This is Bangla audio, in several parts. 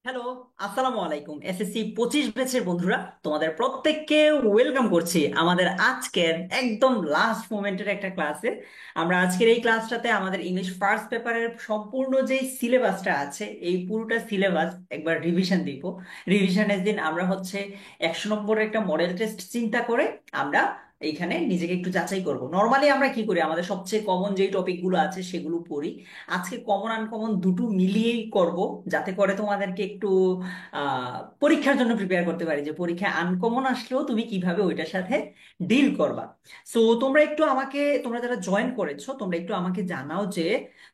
হ্যালো, আসসালামু আলাইকুম। এসএসসি 25 ব্যাচের বন্ধুরা, তোমাদের প্রত্যেককে ওয়েলকাম করছি আমাদের আজকের একদম লাস্ট মোমেন্টের একটা ক্লাসে। আমরা আজকের এই ক্লাসটাতে আমাদের ইংলিশ ফার্স্ট পেপারের সম্পূর্ণ যে সিলেবাসটা আছে, এই পুরোটা সিলেবাস একবার রিভিশন দিব। রিভিশনের দিন আমরা হচ্ছে 100 নম্বরের একটা মডেল টেস্ট চিন্তা করে আমরা এইখানে নিজেকে একটু যাচাই করব। নর্মালি আমরা কি করি, আমাদের সবচেয়ে কমন যেই টপিকগুলো আছে সেগুলো পড়ি। আজকে কমন আনকমন দুটো মিলিয়েই করব, যাতে করে তোমাদেরকে একটু পরীক্ষার জন্য প্রিপেয়ার করতে পারি, যে পরীক্ষায় আনকমন আসলেও তুমি কিভাবে ওইটার সাথে ডিল করবা। সো তোমরা যারা জয়েন করেছো, তোমরা একটু আমাকে জানাও যে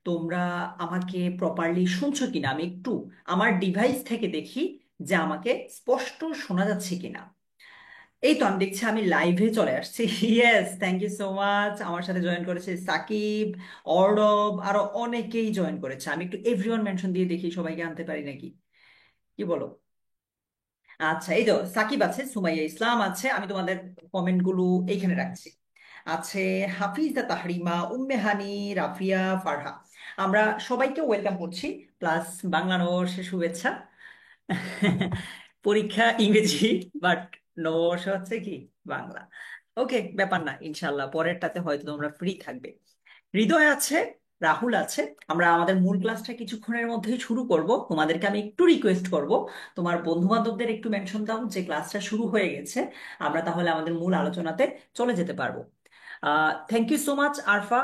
তোমরা আমাকে প্রপারলি শুনছো কিনা। আমি একটু আমার ডিভাইস থেকে দেখি যে আমাকে স্পষ্ট শোনা যাচ্ছে কিনা। এই তো আমি দেখছি আমি লাইভে চলে আসছি। Yes, thank you so much. আমার সাথে জয়েন করেছে সাকিব, অর্ণব, আরো অনেকেই জয়েন করেছে। আমি একটু এভরিওয়ান মেনশন দিয়ে দেখি সবাইকে আনতে পারি নাকি, কি বলো? আচ্ছা, এই তো সাকিব আছে, সুমাইয়া ইসলাম আছে। আমি তোমাদের কমেন্ট গুলো এইখানে রাখছি। আছে হাফিজা তাহরিমা, উম্মে হানি, রাফিয়া, ফারহা। আমরা সবাইকে ওয়েলকাম করছি। প্লাস বাংলা নববর্ষের শুভেচ্ছা। পরীক্ষা ইংরেজি, বাট নববর্ষ হচ্ছে কি বাংলা। ওকে, ব্যাপার না, ইনশাল্লাহ পরেরটাতে হয়তো তোমরা ফ্রি থাকবে। হৃদয় আছে, রাহুল আছে। আমরা আমাদের মূল ক্লাসটা কিছুক্ষণের মধ্যেই শুরু করব। তোমাদেরকে আমি একটু রিকোয়েস্ট করব, তোমার বন্ধু বান্ধবদের একটু মেনশন দাও যে ক্লাসটা শুরু হয়ে গেছে। আমরা তাহলে আমাদের মূল আলোচনাতে চলে যেতে পারবো। Thank you so much Arfa.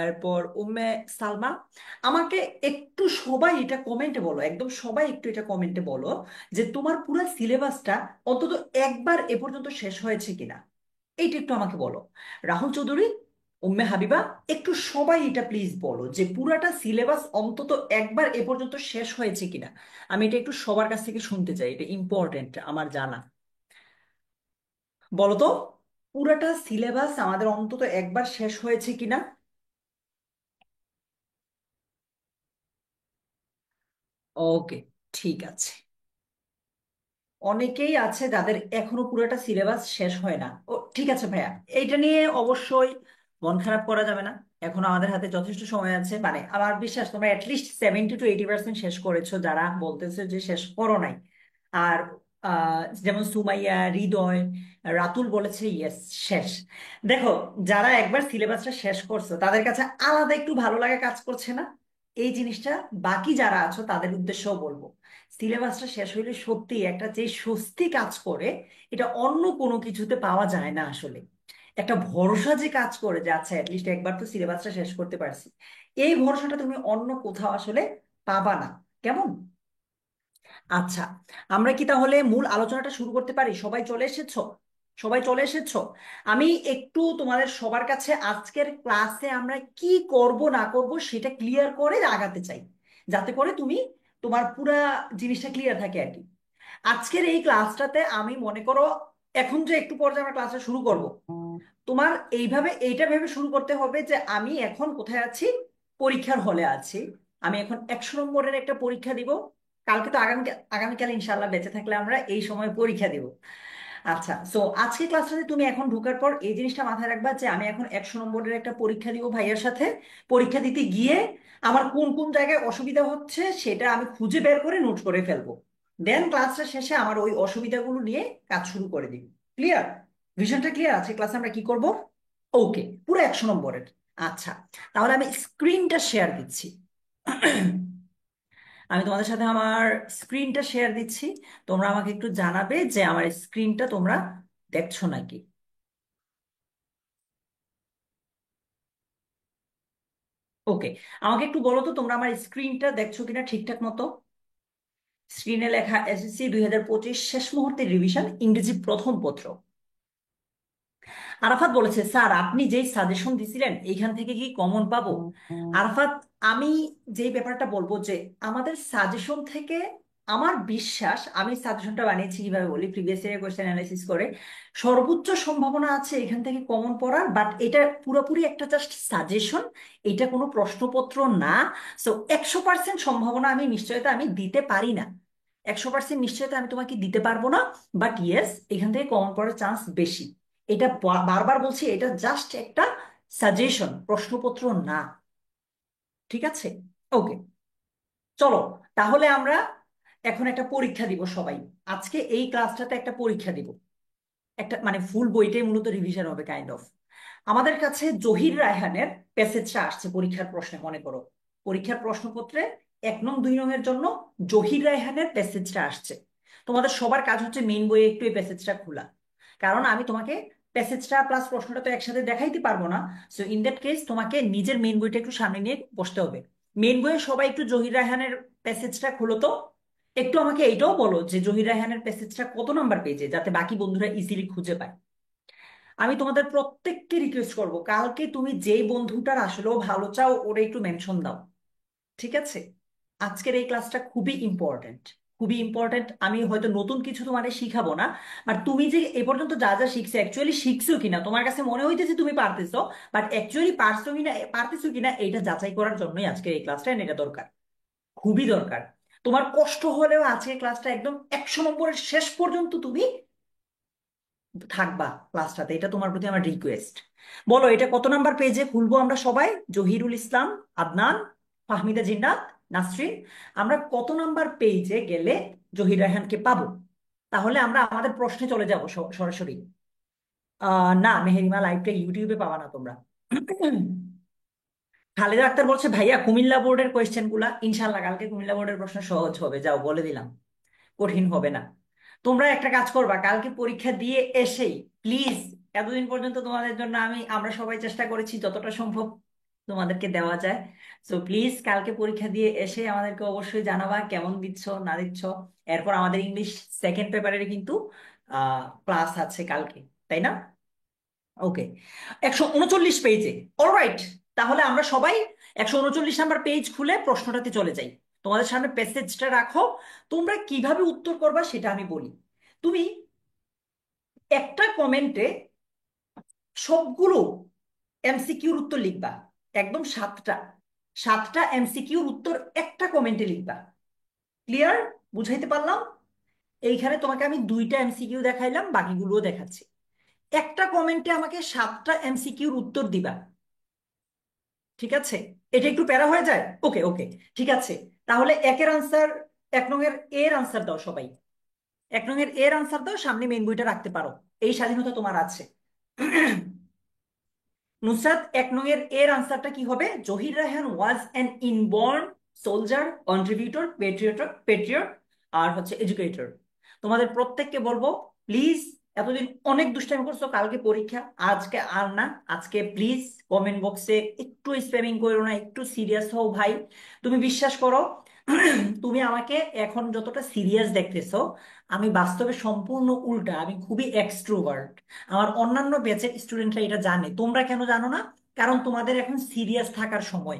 এরপর উম্মে সালমা। আমাকে একটু সবাই এটা কমেন্টে বলো, একদম সবাই একটু এটা কমেন্টে বলো যে তোমার পুরো সিলেবাসটা অন্তত একবার এ পর্যন্ত শেষ হয়েছে কিনা। এইটা একটু আমাকে বলো। রাহুল চৌধুরী, উম্মে হাবিবা, একটু সবাই এটা প্লিজ বলো যে পুরাটা সিলেবাস অন্তত একবার এ পর্যন্ত শেষ হয়েছে কিনা। আমি এটা একটু সবার কাছ থেকে শুনতে চাই, এটা ইম্পর্টেন্ট আমার জানা। বলো তো, পুরাটা সিলেবাস আমাদের অন্তত একবার শেষ হয়েছে কিনা। ওকে, ঠিক আছে। অনেকেই আছে যাদের এখনো পুরোটা সিলেবাস শেষ হয় না। ও ঠিক আছে ভাইয়া, এইটা নিয়ে অবশ্যই মন খারাপ করা যাবে না। এখন আমাদের হাতে যথেষ্ট সময় আছে, মানে আমার বিশ্বাস তোমরা অ্যাটলিস্ট 70 to 80% শেষ করেছো, যারা বলতেছে যে শেষ করো নাই। আর যেমন সুমাইয়া, হৃদয়, রাতুল বলেছে ইয়েস, শেষ। দেখো, যারা একবার সিলেবাসটা শেষ করছো তাদের কাছে আলাদা একটু ভালো লাগা কাজ করছে না এই জিনিসটা? বাকি যারা আছো তাদের উদ্দেশ্যও বলবো, সিলেবাসটা শেষ হইলে সত্যি একটা যে স্বস্তি কাজ করে, এটা অন্য কোনো কিছুতে পাওয়া যায় না আসলে। একটা ভরসা যে কাজ করে যে আচ্ছা অ্যাটলিস্ট একবার তো সিলেবাসটা শেষ করতে পারছি, এই ভরসাটা তুমি অন্য কোথাও আসলে পাবা না। কেমন? আচ্ছা, আমরা কি তাহলে মূল আলোচনাটা শুরু করতে পারি? সবাই চলে এসেছো? সবাই চলে এসেছো? আমি একটু তোমাদের সবার কাছে আজকের ক্লাসে আমরা কি করব না করব সেটা ক্লিয়ার করে আগাতে চাই, যাতে করে তুমি তোমার পুরা জিনিসটা ক্লিয়ার থাকে আর কি। আজকের এই ক্লাসটাতে আমি মনে করো, এখন যে একটু পর যে আমরা ক্লাসটা শুরু করব, তোমার এইটা ভেবে শুরু করতে হবে যে আমি এখন কোথায় আছি। পরীক্ষার হলে আছি। আমি এখন 100 নম্বরের একটা পরীক্ষা দিব। কালকে তো আগামীকাল ইনশাল্লাহ বেঁচে থাকলে আমরা এই সময় পরীক্ষা দিব। আচ্ছা, সো আজকে ক্লাসটাতে তুমি এখন ঢোকার পর এই জিনিসটা মাথায় রাখবা যে আমি এখন 100 নম্বরের একটা পরীক্ষা দিব ভাইয়ার সাথে। পরীক্ষা দিতে গিয়ে আমার কোন কোন জায়গায় অসুবিধা হচ্ছে সেটা আমি খুঁজে বের করে নোট করে ফেলবো। দেন ক্লাসটা শেষে আমার ওই অসুবিধাগুলো নিয়ে কাজ শুরু করে দিব। ক্লিয়ার? ভিশনটা ক্লিয়ার আছে ক্লাসে আমরা কি করব? ওকে, পুরো 100 নম্বরের। আচ্ছা, তাহলে আমি স্ক্রিনটা শেয়ার দিচ্ছি। আমি তোমাদের সাথে আমার স্ক্রিনটা শেয়ার দিচ্ছি। তোমরা আমাকে একটু জানাবে যে আমার স্ক্রিনটা তোমরা দেখছো নাকি। ওকে, আমাকে একটু বলো তো তোমরা আমার স্ক্রিনটা দেখছো কিনা ঠিকঠাক মতো। স্ক্রিনে লেখা এসএসসি 2025 শেষ মুহূর্তের রিভিশন ইংরেজি প্রথম পত্র। আরাফাত বলেছে, স্যার আপনি যেই সাজেশন দিছিলেন এইখান থেকে কি কমন পাবো? আরাফাত, আমি যেই ব্যাপারটা বলবো যে আমাদের সাজেশন থেকে, আমার বিশ্বাস, আমি সাজেশনটা বানিয়েছি কিভাবে বলি, প্রিভিয়াস ইয়ার কোয়েশ্চেন অ্যানালাইসিস করে সর্বোচ্চ সম্ভাবনা আছে এখান থেকে কমন পড়ার, বাট এটা পুরোপুরি একটা জাস্ট সাজেশন। এটা কোনো প্রশ্নপত্র না। সো 100% সম্ভাবনা আমি নিশ্চয়তা আমি দিতে পারি না। 100% নিশ্চয়তা আমি তোমাকে দিতে পারবো না। বাট ইয়েস, এখান থেকে কমন পড়ার চান্স বেশি। এটা বারবার বলছি, এটা জাস্ট একটা সাজেশন, প্রশ্নপত্র না। ঠিক আছে? ওকে, চলো তাহলে আমরা এখন একটা পরীক্ষা দিব সবাই। আজকে এই ক্লাসটাতে একটা পরীক্ষা দিব, একটা মানে ফুল বইটাই মূলত রিভিশন হবে কাইন্ড অফ। আমাদের কাছে জহির রায়হানের প্যাসেজটা আসছে পরীক্ষার প্রশ্নে, মনে করো পরীক্ষার প্রশ্নপত্রে 1 নং 2 নং এর জন্য জহির রায়হানের প্যাসেজটা আসছে। তোমাদের সবার কাজ হচ্ছে মেইন বইয়ে একটু এই প্যাসেজটা খোলা, কারণ আমি তোমাকে প্যাসেজটা প্লাস প্রশ্নটা তো একসাথে দেখাইতে পারবো না। সো ইন দ্যাট কেস তোমাকে নিজের মেইন বইটা একটু সামনে নিয়ে বসতে হবে। মেইন বইয়ে সবাই একটু জহির রায়হানের প্যাসেজটা খোলো তো। একটু আমাকে এইটাও বলো যে জহির রায়হানের প্যাসেজটা কত নাম্বার পেজে, যাতে বাকি বন্ধুরা ইজিলি খুঁজে পায়। আমি তোমাদের প্রত্যেককে রিকোয়েস্ট করব, কালকে তুমি যেই বন্ধুটার আসলেও ভালো চাও ওরে একটু মেনশন দাও, ঠিক আছে? আজকের এই ক্লাসটা খুবই ইম্পর্ট্যান্ট, খুবই ইম্পর্ট্যান্ট। আমি হয়তো নতুন কিছু তোমারে শিখাবো না, আর তুমি যে এ পর্যন্ত যা যা শিখছো অ্যাকচুয়ালি শিখছো কিনা, তোমার কাছে মনে হইতেছে তুমি পারতেছো, বাট অ্যাকচুয়ালি পারছো কিনা, পারতেছো কিনা এইটা যাচাই করার জন্যই আজকের এই ক্লাসটা, এটা দরকার, খুবই দরকার। তোমার কষ্ট হলেও আজকের ক্লাসটা একদম 100 নম্বরের শেষ পর্যন্ত তুমি থাকবা ক্লাসটাতে, এটা তোমার প্রতি আমার রিকোয়েস্ট। বলো এটা কত নাম্বার পেজে খুলবো আমরা সবাই? জহিরুল ইসলাম, আদনান, ফাহমিদা জিন্নাত, নাসরিন, আমরা কত নাম্বার পেজে গেলে জহির রায়হানকে পাবো? তাহলে আমরা আমাদের প্রশ্নে চলে যাব সরাসরি। না মেহেরিমা, লাইভটা ইউটিউবে পাবা না তোমরা। খালেদা আক্তার বলছে ভাইয়া কুমিল্লা বোর্ডের কোয়েশ্চেন গুলা ইনশাল্লাহ কালকে কুমিল্লা বোর্ডের প্রশ্ন সহজ হবে, যাও বলে দিলাম, কঠিন হবে না। তোমরা একটা কাজ করবা, কালকে পরীক্ষা দিয়ে এসেই প্লিজ, এতদিন পর্যন্ত তোমাদের জন্য আমরা সবাই চেষ্টা করেছি যতটা সম্ভব তোমাদেরকে দেওয়া যায়। সো প্লিজ কালকে পরীক্ষা দিয়ে এসে আমাদেরকে অবশ্যই জানাবা কেমন দিচ্ছ না দিচ্ছ। এরপর আমাদের ইংলিশ সেকেন্ড পেপারের কিন্তু ক্লাস আছে কালকে, তাই না? ওকে, 139 পেজে। অলরাইট, তাহলে আমরা সবাই 139 নাম্বার পেজ খুলে প্রশ্নটাতে চলে যাই। তোমাদের সামনে প্যাসেজটা রাখো, তোমরা কিভাবে উত্তর করবা সেটা আমি বলি। তুমি একটা কমেন্টে সবগুলো এমসিকিউর উত্তর লিখবা, একদম 7টা এমসিকিউর উত্তর একটা কমেন্টে লিখবা। ক্লিয়ার? বুঝাইতে পারলাম? এইখানে তোমাকে আমি 2টা এমসিকিউ দেখাইলাম, বাকিগুলোও দেখাচ্ছি। একটা কমেন্টে আমাকে 7টা এমসিকিউর উত্তর দিবা, ঠিক আছে? এটা একটু প্যারা হয়ে যায়, ওকে ওকে, ঠিক আছে। তাহলে একের আনসার, 1 নং এর আনসার দাও সবাই। 1 নং এর আনসার দাও, সামনে মেইন বইটা রাখতে পারো, এই স্বাধীনতা তোমার আছে। নুসরাত, 1 নং এর আনসারটা কি হবে? Zahir Raihan was an inborn soldier, contributor, patriot, আর হচ্ছে এডুকেটর। তোমাদের প্রত্যেককে বলবো প্লিজ, এতদিন অনেক দুষ্টামি করছো, কালকে পরীক্ষা, আজকে আর না। আজকে প্লিজ কমেন্ট বক্সে একটু স্প্যামিং করো না, একটু সিরিয়াস হও ভাই। তুমি বিশ্বাস করো, তুমি আমাকে এখন যতটা সিরিয়াস দেখতেছো, আমি বাস্তবে সম্পূর্ণ উল্টা, আমি খুবই এক্সট্রোভার্ট। আমার অন্যান্য ব্যাচের স্টুডেন্টরা এটা জানে, তোমরা কেন জানো না? কারণ তোমাদের এখন সিরিয়াস থাকার সময়।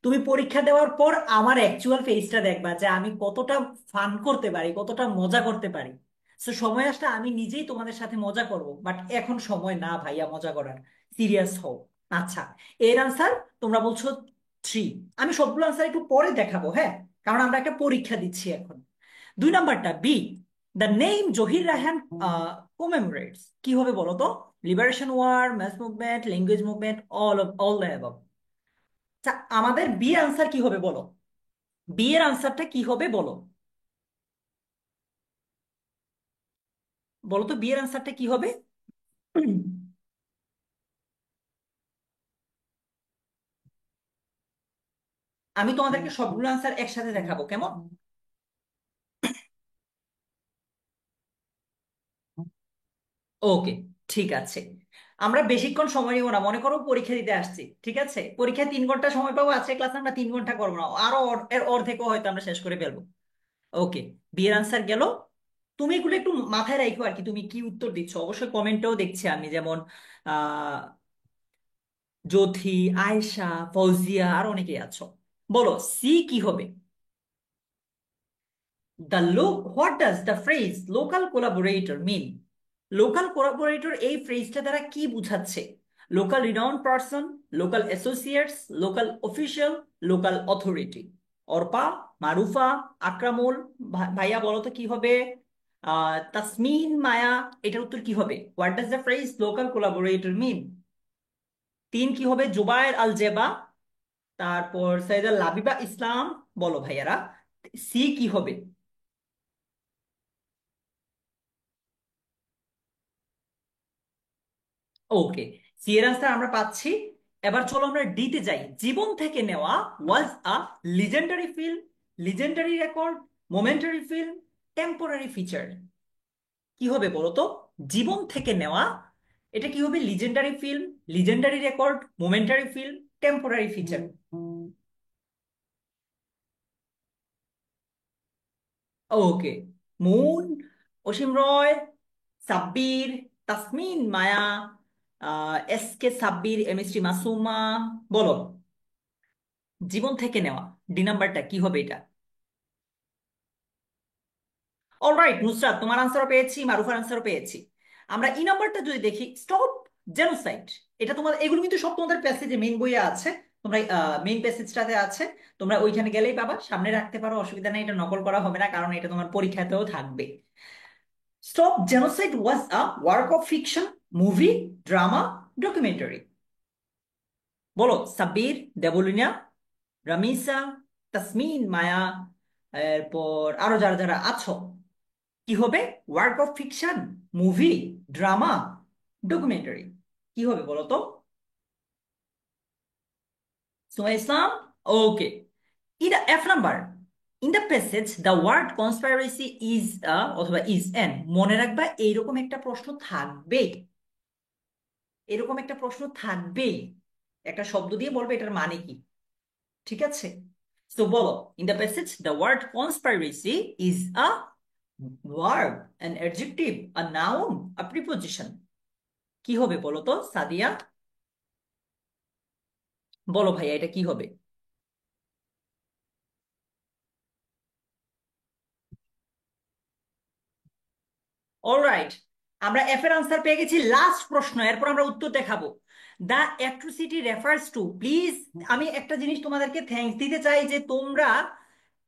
তুমি পরীক্ষা দেওয়ার পর আমার অ্যাকচুয়াল ফেসটা দেখবা যে আমি কতটা ফান করতে পারি, কতটা মজা করতে পারি। তো সময় আসলে আমি নিজেই তোমাদের সাথে মজা করব, বাট এখন সময় না ভাইয়া মজা করার, সিরিয়াস হও। আচ্ছা, এর আনসার তোমরা বলছো 3। আমি সবগুলো আনসার একটু পরে দেখাবো, হ্যাঁ, কারণ আমরা একটা পরীক্ষা দিচ্ছি এখন। 2 নাম্বারটা B, the name Zahir Raihan commemorates, কি হবে বলো তো? Liberation war, mass movement, language movement, all the above. আচ্ছা, আমাদের বি এর আনসার কি হবে বলো? বি এর আনসারটা কি হবে বলো? বলো তো বি এর আনসারটা কি হবে? আমি তোমাদেরকে সবগুলো আনসার একসাথে দেখাবো, কেমন? ওকে, ঠিক আছে। আমরা বেশিক্ষণ সময় নিব না, মনে করো পরীক্ষা দিতে আসছি, ঠিক আছে? পরীক্ষায় 3 ঘন্টা সময় পাবো, আজকে ক্লাস আমরা 3 ঘন্টা করবো না, আরো এর অর্ধেকও হয়তো আমরা শেষ করে ফেলবো। ওকে, বি এর আনসার গেল। তুমি এগুলো একটু মাথায় রাখো আর কি, তুমি কি উত্তর দিচ্ছ অবশ্যই কমেন্টেও দেখছি আমি, যেমন আহ জ্যোথি, আয়েশা, ফৌজিয়া আর অনেকেই আছো। বলো সি কি হবে? দ্য লোক, what does the phrase local collaborator mean? Local collaborator এই ফ্রেজটা দ্বারা কি বুঝাচ্ছে? Local renowned person, local associates, local official, local authority. Arpa, Marufa, Akramul, ভাইয়া বলো তো কি হবে? তাসমিন, মায়া, এটার উত্তর কি হবে? What does the phrase local collaborator mean? 3 কি হবে? জুবায়ের আল জেবা, তারপর সৈয়দা লাবিবা ইসলাম। বলো ভাইয়ারা, সি কি হবে? ওকে, সি এর আনসার আমরা পাচ্ছি। এবার চলো আমরা ডি তে যাই। জীবন থেকে নেওয়া was a legendary film, legendary record, momentary film, temporary feature. কি হবে বলো তো? জীবন থেকে নেওয়া, এটা কি হবে? Legendary film, legendary record, momentary film, temporary feature. Okay, Moon, Ashim Roy, Sabbir, Tasmin Maya, S K Sabbir, MST Masuma. বলো, জীবন থেকে নেওয়া ডি নাম্বারটা কি হবে এটা? অলরাইট নুসরাত, তোমার আনসারও পেয়েছি, মারুফার আনসারও পেয়েছি। আমরা ই নাম্বারটা যদি দেখি, স্টপ জেনোসাইড। এটা তোমার, এগুলো কিন্তু সব তোমাদের প্যাসেজে মেইন বইয়ে আছে। তোমরা মেইন প্যাসেজটাতে আছে, তোমরা ওইখানে গেলেই পাবা। সামনে রাখতে পারো, অসুবিধা নেই, এটা নকল করা হবে না, কারণ এটা তোমার পরীক্ষাতেও থাকবে। Stop genocide was a work of fiction, movie, drama, documentary. বলো, সাব্বির, দেবলিনা, রামিসা, তাসমিন মায়া, এরপর আরো যারা যারা আছো, কি হবে? Work of fiction, movie, drama, documentary. কি হবে বলো তো? সুমা ইসলাম। ওকে, এটা F number. In the passage the word conspiracy is অথবা ইজ এন, মনে রাখবা এইরকম একটা প্রশ্ন থাকবে, এরকম একটা প্রশ্ন থাকবেই। একটা শব্দ দিয়ে বলবে এটার মানে কি। ঠিক আছে, তো বলো, in the passage the word conspiracy is a verb, an adjective, a noun, a preposition. কি হবে বলো তো সাদিয়া? বলো ভাইয়া, এটা কি হবে? অলরাইট, আমরা এফ এর আনসার পেয়ে গেছি। লাস্ট প্রশ্ন, এরপর আমরা উত্তর দেখাবো। The atrocity refers two, please আমি একটা জিনিস তোমাদেরকে থ্যাঙ্কস দিতে চাই যে তোমরা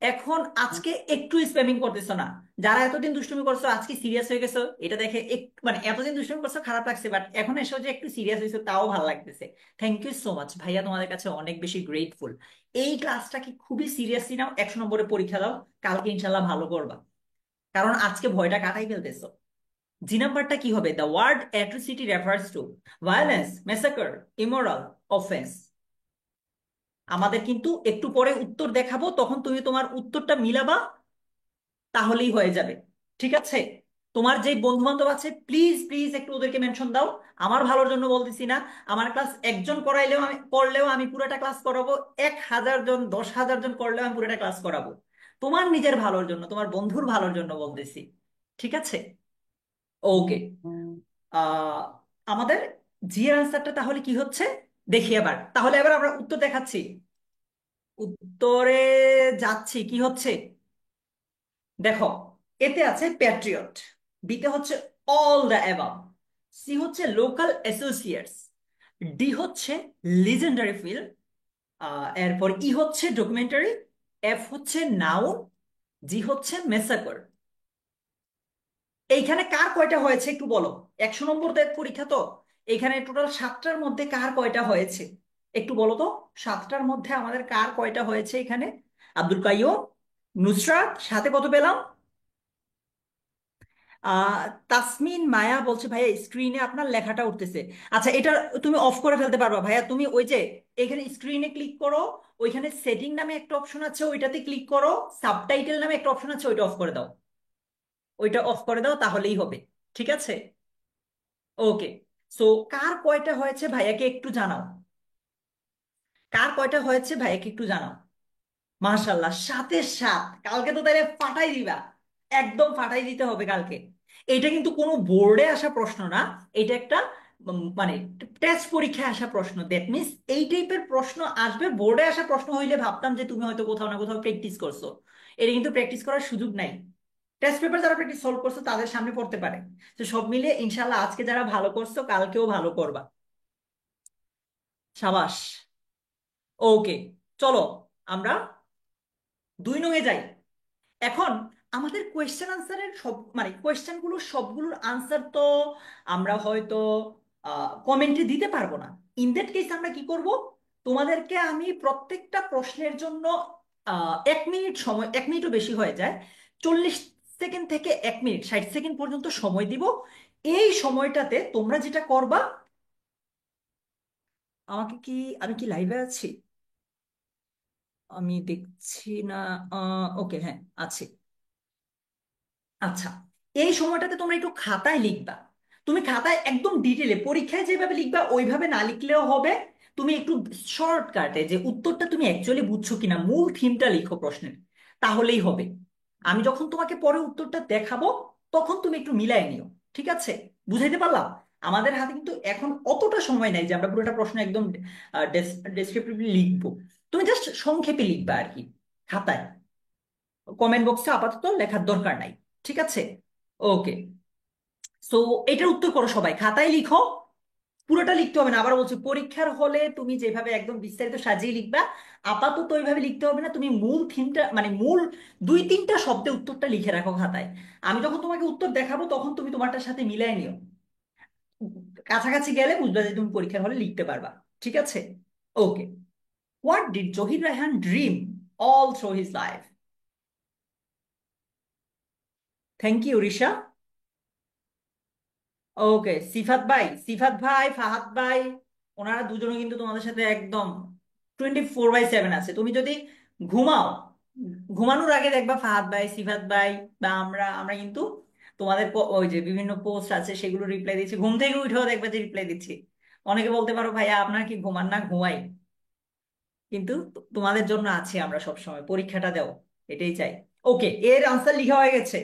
এখন আজকে একটু স্প্যামিং করতেছো না। যারা এতদিন দুষ্টুমি করছো আজকে সিরিয়াস হয়ে গেছো, এটা দেখে মানে এতদিন দুষ্টুমি করছো খারাপ লাগছে, বাট এখন এসো যে একটু সিরিয়াস হয়েছে তাও ভালো লাগতেছে। থ্যাংক ইউ সো মাচ ভাইয়া, তোমাদের কাছে অনেক বেশি গ্রেটফুল। এই ক্লাসটাকে খুবই সিরিয়াসলি নাও, 100 নম্বরে পরীক্ষা দাও, কালকে ইনশাল্লাহ ভালো করবা, কারণ আজকে ভয়টা কাটাই ফেলতেছো। জি নাম্বারটা কি হবে? The word atrocity refers to violence, massacre, immoral, offence. আমাদের কিন্তু একটু পরে উত্তর দেখাবো, তখন তুমি তোমার উত্তরটা মিলাবা, তাহলেই হয়ে যাবে। ঠিক আছে, তোমার যে বন্ধু বান্ধব আছে প্লিজ প্লিজ একটু ওদেরকে মেনশন দাও। আমার ভালোর জন্য বলতেছি না, আমার ক্লাস একজন করাইলেও আমি করলেও আমি পুরোটা ক্লাস করাবো, 1,000 জন 10,000 জন করলেও আমি পুরোটা ক্লাস করাবো। তোমার নিজের ভালোর জন্য, তোমার বন্ধুর ভালোর জন্য বলতেছি। ঠিক আছে, ওকে। আহ আমাদের জি এর আনসারটা তাহলে কি হচ্ছে দেখি এবার, তাহলে এবার আমরা উত্তর দেখাচ্ছি। উত্তরে যাচ্ছি, কি হচ্ছে দেখো। এতে আছে প্যাট্রিয়ট, বিতে হচ্ছে অল দ্য অ্যাবাভ, সি হচ্ছে লোকাল অ্যাসোসিয়েটস, ডি হচ্ছে লিজেন্ডারি ফিল্ম, এরপর ই হচ্ছে ডকুমেন্টারি, এফ হচ্ছে নাউন, জি হচ্ছে মেসাকর। এইখানে কার কয়টা হয়েছে একটু বলো। 100 নম্বর পরীক্ষা তো, এখানে টোটাল 7টার মধ্যে কার কয়টা হয়েছে একটু বলো তো। 7টার মধ্যে আমাদের কার কয়টা হয়েছে এখানে? আব্দুল কাইয়ুম, নুসরাত, সাথে কত পেলাম? আহ তাসমিন মায়া বলছে ভাইয়া স্ক্রিনে আপনার লেখাটা উঠতেছে। আচ্ছা, এটা তুমি অফ করে ফেলতে পারবা ভাইয়া, তুমি ওই যে এখানে স্ক্রিনে ক্লিক করো, ওইখানে সেটিং নামে একটা অপশন আছে ওইটাতে ক্লিক করো, সাবটাইটেল নামে একটা অপশন আছে ওইটা অফ করে দাও, ওইটা অফ করে দাও তাহলেই হবে। ঠিক আছে, ওকে। সো কার কয়টা হয়েছে ভাইয়াকে একটু জানাও, কার কয়টা হয়েছে ভাইয়াকে একটু জানাও। মাশাল্লাহ, 7-এ 7, কালকে তো তাহলে ফাটাই দিবা, একদম ফাটাই দিতে হবে কালকে। এটা কিন্তু কোনো বোর্ডে আসা প্রশ্ন না, এটা একটা মানে টেস্ট পরীক্ষায় আসা প্রশ্ন। দ্যাট মিনস এই টাইপের প্রশ্ন আসবে, বোর্ডে আসা প্রশ্ন হইলে ভাবতাম যে তুমি হয়তো কোথাও না কোথাও প্র্যাকটিস করছো। এটা কিন্তু প্র্যাকটিস করার সুযোগ নাই। টেস্ট পেপার যারা প্র্যাকটিস সলভ করছো তাদের সামনে পড়তে পারে। তো সব মিলে ইনশাল্লাহ আজকে যারা ভালো করছো কালকেও ভালো করবা। সাবাস। ওকে, চলো আমরা 2 নং-এ যাই। এখন আমাদের কোয়েশ্চেন আনসারের সব মানে কোয়েশ্চেনগুলো সবগুলোর আনসার তো আমরা হয়তো কমেন্টে দিতে পারবো না। ইন দ্যাট কেস আমরা কি করব, তোমাদেরকে আমি প্রত্যেকটা প্রশ্নের জন্য 1 মিনিট সময়, 1 মিনিটও বেশি হয়ে যায়, 40 সেকেন্ড থেকে 1 মিনিট 60 সেকেন্ড পর্যন্ত সময় দিব। এই সময়টাতে তোমরা যেটা করবা, আমাকে কি, আমি কি লাইভে আছি? আমি দেখছি না। ওকে, হ্যাঁ, আছি। আচ্ছা, এই সময়টাতে তোমরা একটু খাতায় লিখবা। তুমি খাতায় একদম ডিটেলে পরীক্ষায় যেভাবে লিখবা ওইভাবে না লিখলেও হবে। তুমি একটু শর্টকাটে যে উত্তরটা তুমি অ্যাকচুয়ালি বুঝছো কিনা মূল থিমটা লিখো প্রশ্নের, তাহলেই হবে। আমি যখন তোমাকে পরে উত্তরটা দেখাবো তখন তুমি একটু মিলাই নিও। ঠিক আছে? বুঝাইতে পারলাম? আমাদের হাতে কিন্তু এখন অতটা সময় নাই যে আমরা পুরোটা প্রশ্ন একদম ডেসক্রিপটিভলি লিখবো। তুমি জাস্ট সংক্ষেপে লিখবা আর কি খাতায়। কমেন্ট বক্সে আপাতত লেখার দরকার নাই। ঠিক আছে? ওকে। সো এটার উত্তর করো সবাই, খাতায় লিখো। পুরোটা লিখতে হবে না, আবার বলছি পরীক্ষার হলে তুমি যেভাবে একদম বিস্তারিত সাজিয়ে লিখবা, আপাতত ওইভাবে লিখতে হবে না। তুমি মূল থিমটা মানে মূল দুই তিনটা শব্দে উত্তরটা লিখে রাখো খাতায়। আমি যখন তোমাকে উত্তর দেখাবো তখন তুমি তোমারটার সাথে মিলাই নিও। কাছাকাছি গেলে বুঝবা যে তুমি পরীক্ষার হলে লিখতে পারবা। ঠিক আছে? Okay. What did Zahir Raihan dream all through his life? Thank you Risha. Okay, Sifat ভাই, সিফাত ভাই, ফাহাদ ভাই, ওনারা দুজনে কিন্তু তোমাদের সাথে একদম 24/7 আছে। তুমি যদি ঘুমাও, ঘুমানোর আগে দেখবা ফাহাদ ভাই, সিফাত ভাই বা আমরা কিন্তু তোমাদের ওই যে বিভিন্ন পোস্ট আছে সেগুলো রিপ্লাই দিচ্ছি, ঘুম থেকে উঠেও দেখবে যে রিপ্লাই দিচ্ছি। অনেকে বলতে পারো ভাইয়া আপনার কি ঘুমান না? ঘুমাই, কিন্তু তোমাদের জন্য আছি আমরা সব সময়। পরীক্ষাটা দাও, এটাই চাই। ওকে, এর আনসার লিখা হয়ে গেছে।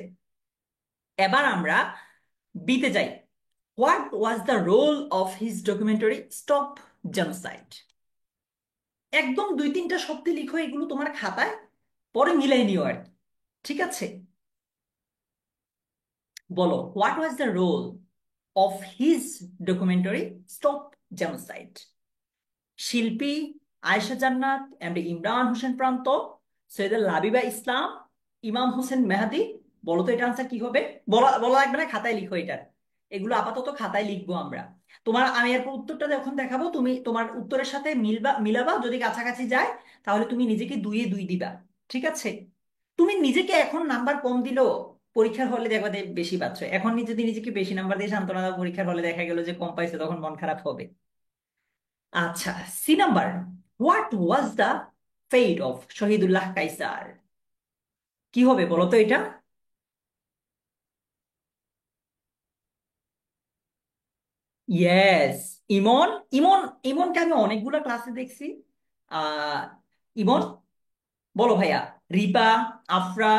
এবার আমরা বিতে যাই। What was the role of his documentary stop genocide? একদম দুই তিনটা শব্দে লিখো এগুলো তোমার খাতায়, পরে মিলাই নিও আর কি। ঠিক আছে? বলো, what was the role of his documentary stop genocide? Shilpi, Ayesha জান্নাত, এমডি ইমরান হোসেন প্রান্ত, সৈয়দা লাবিবা ইসলাম, ইমাম হোসেন মেহাদি। বলো তো এটা আনসার কি হবে? বলা বলা লাগবে না, খাতায় লিখো এটা। এগুলো আপাতত খাতায় লিখবো আমরা। তোমার আমি এরপর উত্তরটা যখন দেখাবো তুমি তোমার উত্তরের সাথে মিলাবা, যদি কাছাকাছি যায় তাহলে তুমি নিজেকে দুইয়ে দুই দিবা। ঠিক আছে? তুমি নিজেকে এখন নাম্বার কম দিলেও পরীক্ষার হলে দেখবা যে বেশি পাচ্ছ। এখন যদি নিজেকে বেশি নাম্বার দিয়ে সান্ত্বনা দাও, পরীক্ষার হলে দেখা গেল যে কম পাইছে, তখন মন খারাপ হবে। আচ্ছা, C number. What was the fate of Shahidullah Kaiser? কি হবে বলো তো এটা? ইয়েস, ইমন। ইমন, ইমনকে আমি অনেকগুলা ক্লাসে দেখছি। আহ ইমন, বলো ভাইয়া। রিপা, আফরা,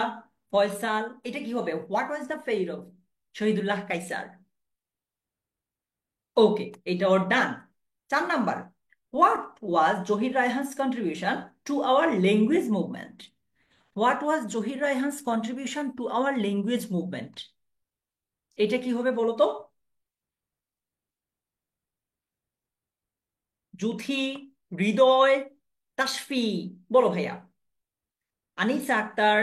ফয়সাল, এটা কি হবে? What was the fate of Shahidullah Kaiser? Okay, এটা ওর done. 4 number. What was Zahir Raihan's contribution to our language movement? What was Zahir Raihan's contribution to our language movement? এটা কি হবে বলো তো? জুথি, হৃদয়, তাসফি, বলো ভাইয়া। আনিসা আক্তার,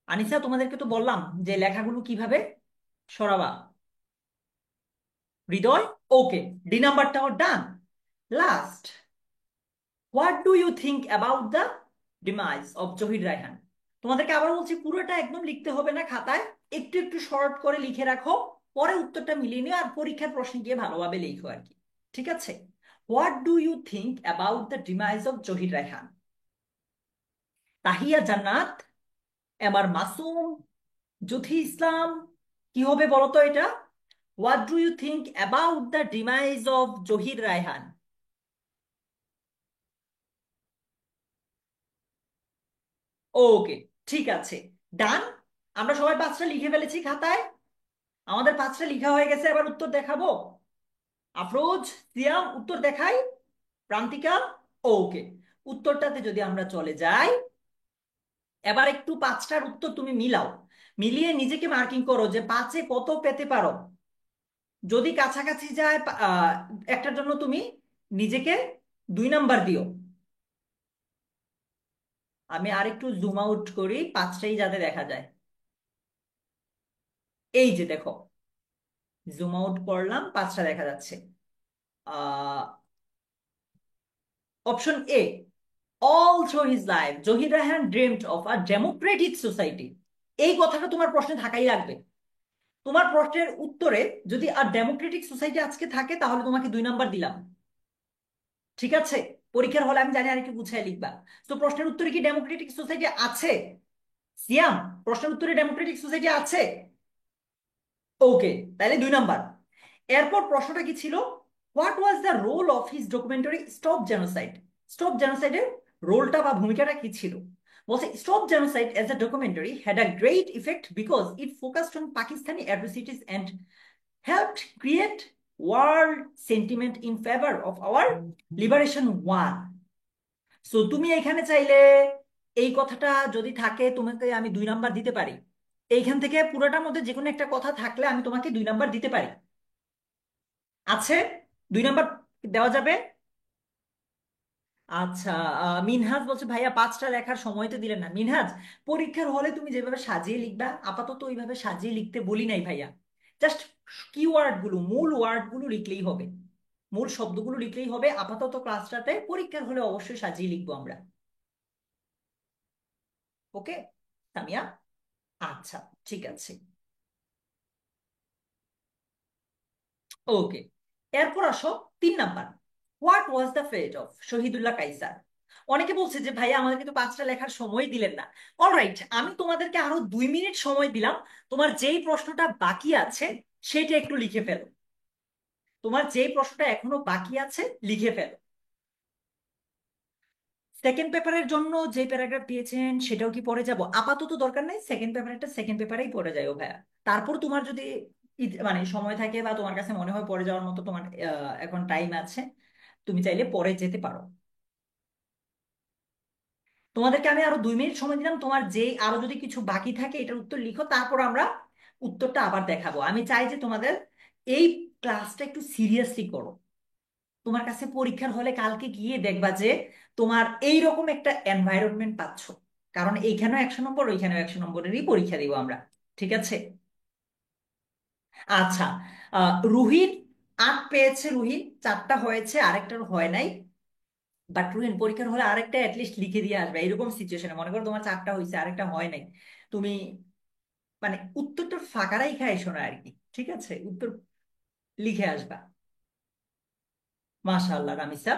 আনিসা তোমাদেরকে তো বললাম যে লেখাগুলো কিভাবে সরাবা। হৃদয়। ওকে, ডি নাম্বারটাও done. Last. What do you think about the demise of Zahir Raihan? তোমাদেরকে আবার বলছি পুরোটা একদম লিখতে হবে না খাতায়, একটু একটু শর্ট করে লিখে রাখো, পরে উত্তরটা মিলিয়ে নিও আর পরীক্ষার প্রশ্নে গিয়ে ভালোভাবে লিখো আর কি। ঠিক আছে? What do you think about the demise of Zahir Raihan? Tahiya Jannat, MR Masum, Juthi ইসলাম, কি হবে বলো তো এটা? What do you think about the demise of Zahir Raihan? Okay, ঠিক আছে, ডান। আমরা সবাই পাঁচটা লিখে ফেলেছি খাতায়। আমাদের পাঁচটা লিখা হয়ে গেছে, এবার উত্তর দেখাবো। আফরোজ, সিয়াম, উত্তর দেখাই। প্রান্তিকা। ওকে, উত্তরটাতে যদি আমরা চলে যাই, এবার একটু পাঁচটার উত্তর তুমি মিলাও। মিলিয়ে নিজেকে মার্কিং করো যে পাঁচে কত পেতে পারো। যদি কাছাকাছি যায় একটার জন্য তুমি নিজেকে 2 নাম্বার দিও। আমি আরেকটু জুম আউট করি, পাঁচটাই যাতে দেখা যায়। এই যে দেখো, জুম আউট করলাম, পাঁচটা দেখা যাচ্ছে। Ah option A, all through his life Zahir Raihan dreamed of a democratic society. এই কথাটা তোমার প্রশ্নে থাকাই লাগবে। তোমার প্রশ্নের উত্তরে যদি আর ডেমোক্রেটিক সোসাইটি আজকে থাকে তাহলে তোমাকে 2 নাম্বার দিলাম, ঠিক আছে? পরীক্ষার হলে আমি জানি আর একটু গুছিয়ে লিখবা। তো প্রশ্নের উত্তরে কি ডেমোক্রেটিক সোসাইটি আছে? সিয়াম, প্রশ্নের উত্তরে ডেমোক্রেটিক সোসাইটি আছে? ওকে, তাহলে 2 নাম্বার। এরপর প্রশ্নটা কি ছিল? What was the role of his documentary stop genocide? Stop জেনোসাইডের রোলটা বা ভূমিকাটা কি ছিল? বলছে stop genocide as a documentary had a great effect because it focused on Pakistani atrocities and helped create world sentiment in favor of our liberation one. So তুমি এখানে চাইলে এই কথাটা যদি থাকে তোমাকে আমি 2 নাম্বার দিতে পারি। এইখান থেকে পুরোটার মধ্যে যে কোনো একটা কথা থাকলে আমি তোমাকে 2 নাম্বার দিতে পারি। আছে? 2 নাম্বার দেওয়া যাবে? আচ্ছা। মিনহাজ বলছে ভাইয়া 5টা লেখার সময় তো দিলেন না। মিনহাজ, পরীক্ষার হলে তুমি যেভাবে সাজিয়ে লিখবা আপাতত ওইভাবে সাজিয়ে লিখতে বলি নাই ভাইয়া। জাস্ট কিওয়ার্ড গুলো, মূল ওয়ার্ড গুলো লিখলেই হবে, মূল শব্দগুলো লিখলেই হবে আপাতত ক্লাসটাতে। পরীক্ষার হলে অবশ্যই সাজিয়ে লিখবো আমরা। ওকে সামিয়া? আচ্ছা, ঠিক আছে। ওকে, এরপর আসো 3 নাম্বার। What was the fate of Shahidullah Kaiser? অনেকে বলছে যে ভাইয়া আমাদের কিন্তু 5টা লেখার সময় দিলেন না। অলরাইট, আমি তোমাদেরকে আরো 2 মিনিট সময় দিলাম। তোমার যেই প্রশ্নটা বাকি আছে সেটা একটু লিখে ফেলো। তোমার যেই প্রশ্নটা এখনো বাকি আছে লিখে ফেলো। সেকেন্ড পেপারের জন্য যে প্যারাগ্রাফ দিয়েছেন সেটাও কি পড়ে যাব? আপাতত দরকার নেই, সেকেন্ড পেপারটা সেকেন্ড পেপারেই পড়ে যায় ও ভাইয়া। তারপর তোমার যদি মানে সময় থাকে বা তোমার কাছে মনে হয় পড়ে যাওয়ার মতো তোমার এখন টাইম আছে, তুমি চাইলে পরে যেতে পারো। তোমাদেরকে আমি আরো 2 মিনিট সময় দিলাম। তোমার যেই আরো যদি কিছু বাকি থাকে এটার উত্তর লিখো, তারপর আমরা উত্তরটা আবার দেখাবো। আমি চাই যে তোমাদের এই ক্লাসটা একটু সিরিয়াসলি করো। তোমার কাছে পরীক্ষার হলে কালকে গিয়ে দেখবা যে তোমার এইরকম একটা এনভায়রনমেন্ট পাচ্ছ, কারণ এইখানেও 100 নম্বর, ওইখানেও 100 নম্বরেরই পরীক্ষা দিব আমরা। ঠিক আছে? আচ্ছা। রুহির 8 পেয়েছে, রুহির 4টা হয়েছে, আরেকটার হয় নাই। বাট রুহিন, পরীক্ষার হলে আরেকটা অ্যাটলিস্ট লিখে দিয়ে আসবে। এরকম সিচুয়েশনে মনে করো তোমার 4টা হয়েছে, আরেকটা হয় নাই, তুমি মানে উত্তরটা ফাঁকা রাইখা এসো না আর কি। ঠিক আছে, উত্তর লিখে আসবা। মাশাআল্লাহ রামিসা।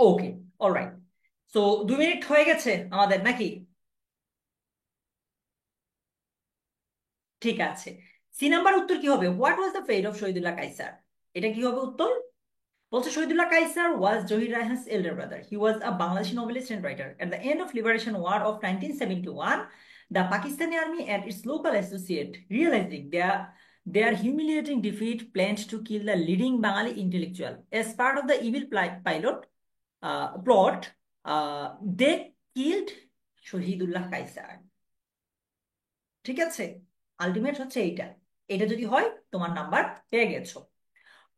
ওকে, অলরাইট। সো 2 মিনিট হয়ে গেছে আমাদের নাকি? ঠিক আছে। সি নাম্বার উত্তর কি হবে? What was the fate of Shahidullah Kaiser? এটা কি হবে উত্তর? বলছে Shahidullah Kaiser was Zahir Raihan's elder brother. He was a Bangladeshi novelist and writer. At the end of Liberation War of 1971, the Pakistani army and its local associate, realizing their humiliating defeat, planned to kill the leading Bengali intellectual. As part of the evil plot, they killed Shahidullah Kaiser. ঠিক আছে, আলটিমেট হচ্ছে এইটা। এটা যদি হয় তোমার নাম্বার পেয়ে গেছো।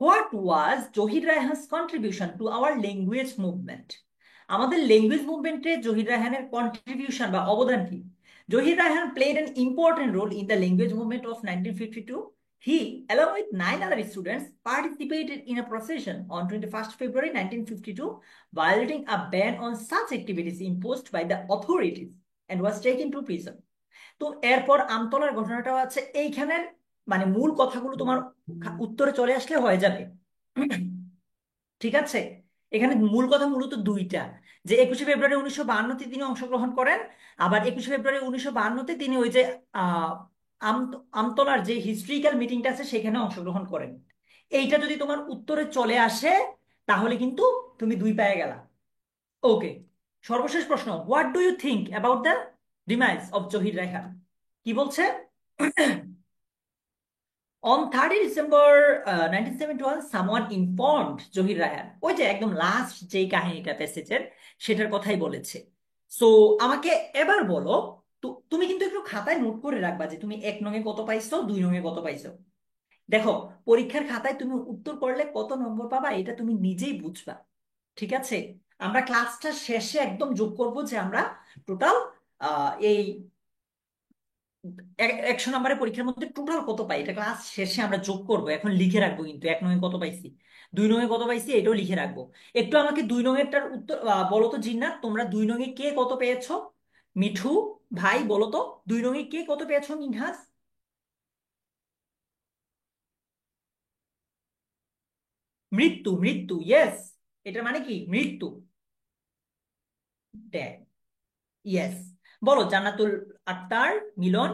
What was Zahir Raihan's contribution to our language movement? আমাদের ল্যাঙ্গুয়েজ মুভমেন্টে জহির রায়হানের কন্ট্রিবিউশন বা অবদান কি? Zahir Raihan played an important role in the language movement of 1952. He, along with 9 other students, participated in a procession on 21st February 1952, violating a ban on such activities imposed by the authorities, and was taken to prison. তো এরপর আমতলার ঘটনাটাও আছে এইখানের, মানে মূল কথাগুলো তোমার উত্তরে চলে আসলে হয়ে যাবে। ঠিক আছে, এখানে মূল কথা মূলত দুইটা, যে 21শে ফেব্রুয়ারি 1952-তে তিনি অংশগ্রহণ করেন, আবার 21শে ফেব্রুয়ারি 1952-তে তিনি ওই যে আহ আমতলার যে হিস্ট্রিক্যাল মিটিংটা আছে সেখানে অংশগ্রহণ করেন। এইটা যদি তোমার উত্তরে চলে আসে তাহলে কিন্তু তুমি 2 পেয়ে গেলা। ওকে, সর্বশেষ প্রশ্ন। What do you think about the demise of Zahir Raihan? কি বলছে? On 30 December 1971, someone informed Zahir Raihan, ওই যে একদম লাস্ট যেই কাহিনীটাতে এসেছেন সেটার কথাই বলেছে। সো আমাকে এবার বলো, তুমি কিন্তু একটু খাতায় নোট করে রাখবা যে তুমি 1 নঙে কত পাইছো, 2 নঙে কত পাইছো। দেখো, পরীক্ষার খাতায় তুমি উত্তর করলে কত নম্বর পাবা এটা তুমি নিজেই বুঝবা। ঠিক আছে, আমরা ক্লাসটা শেষে একদম যোগ করব যে আমরা টোটাল এই 100 নম্বরের পরীক্ষার মধ্যে টোটাল কত পাই, এটা ক্লাস শেষে আমরা যোগ করব। এখন লিখে রাখবো কিন্তু 1 নঙে কত পাইছি, 2 নঙে কত পাইছি এটাও লিখে রাখবো। একটু আমাকে 2 নঙেরটার উত্তর বলো তো জিন্নাত, তোমরা 2 নঙে কে কত পেয়েছো? মিঠু ভাই বলো তো, 2 নং কে কত পেয়েছো মিনহাস? মৃত্যু, মৃত্যু, ইয়েস। এটা মানে কি মৃত্যু? Dad, yes. বলো জান্নাতুল আক্তার, মিলন।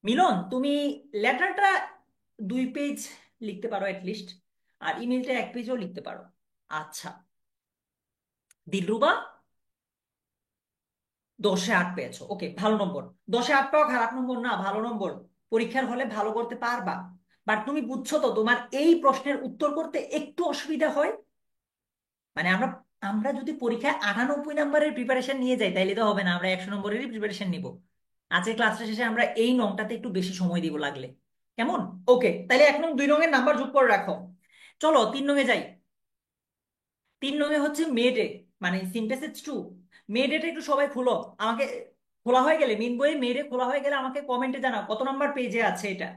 মিলন তুমি লেটারটা 2 পেজ লিখতে পারো লিস্ট, আর ইমেলটা 1 পেজও লিখতে পারো। আচ্ছা, দিলরুবা 10-এ 8 পেয়েছো, ওকে, ভালো নম্বর। 10-এ 8 পাওয়া খারাপ নম্বর না, ভালো নম্বর। পরীক্ষার হলে ভালো করতে পারবা। বাট তুমি বুঝছো তো, তোমার এই প্রশ্নের উত্তর করতে একটু অসুবিধা হয়। মানে আমরা আমরা যদি পরীক্ষায় 98 নম্বরের প্রিপারেশন নিয়ে যাই তাইলে তো হবে না, আমরা 100 নম্বরেরই প্রিপারেশন নিব। আজকে ক্লাসটা শেষে আমরা এই নংটাতে একটু বেশি সময় দিব লাগলে। কেমন? ওকে, তাহলে 1 নং 2 নং-এর নাম্বার যোগ করে রাখো। চলো 3 নং-এ যাই। 3 নং-এ হচ্ছে মে ডে, মানে সিনথেসিস 2। মে ডেটা একটু সবাই খুলো আমাকে। খোলা হয়ে গেলে, মিন বইয়ে মে ডে খোলা হয়ে গেলে আমাকে কমেন্টে জানাও কত নাম্বার পেজে আছে এটা।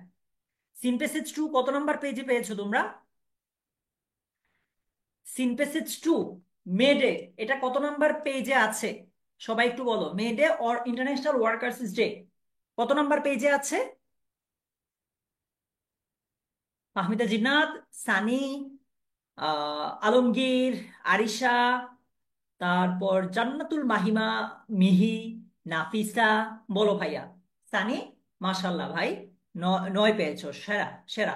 সিনথেসিস 2 কত নাম্বার পেজে পেয়েছো তোমরা? সিনথেসিস 2 মে ডে, এটা কত নাম্বার পেজে আছে? সবাই একটু বলো, May Day or international workers day কত নাম্বার পেজে আছে? ফাহমিদা জিন্নাত, সানি, আলমগীর, আরিশা, তারপর জান্নাতুল মাহিমা, মিহি, নাফিসা। বলো ভাইয়া। সানি, মাশাল্লাহ ভাই, 9 পেয়েছো, সেরা সেরা।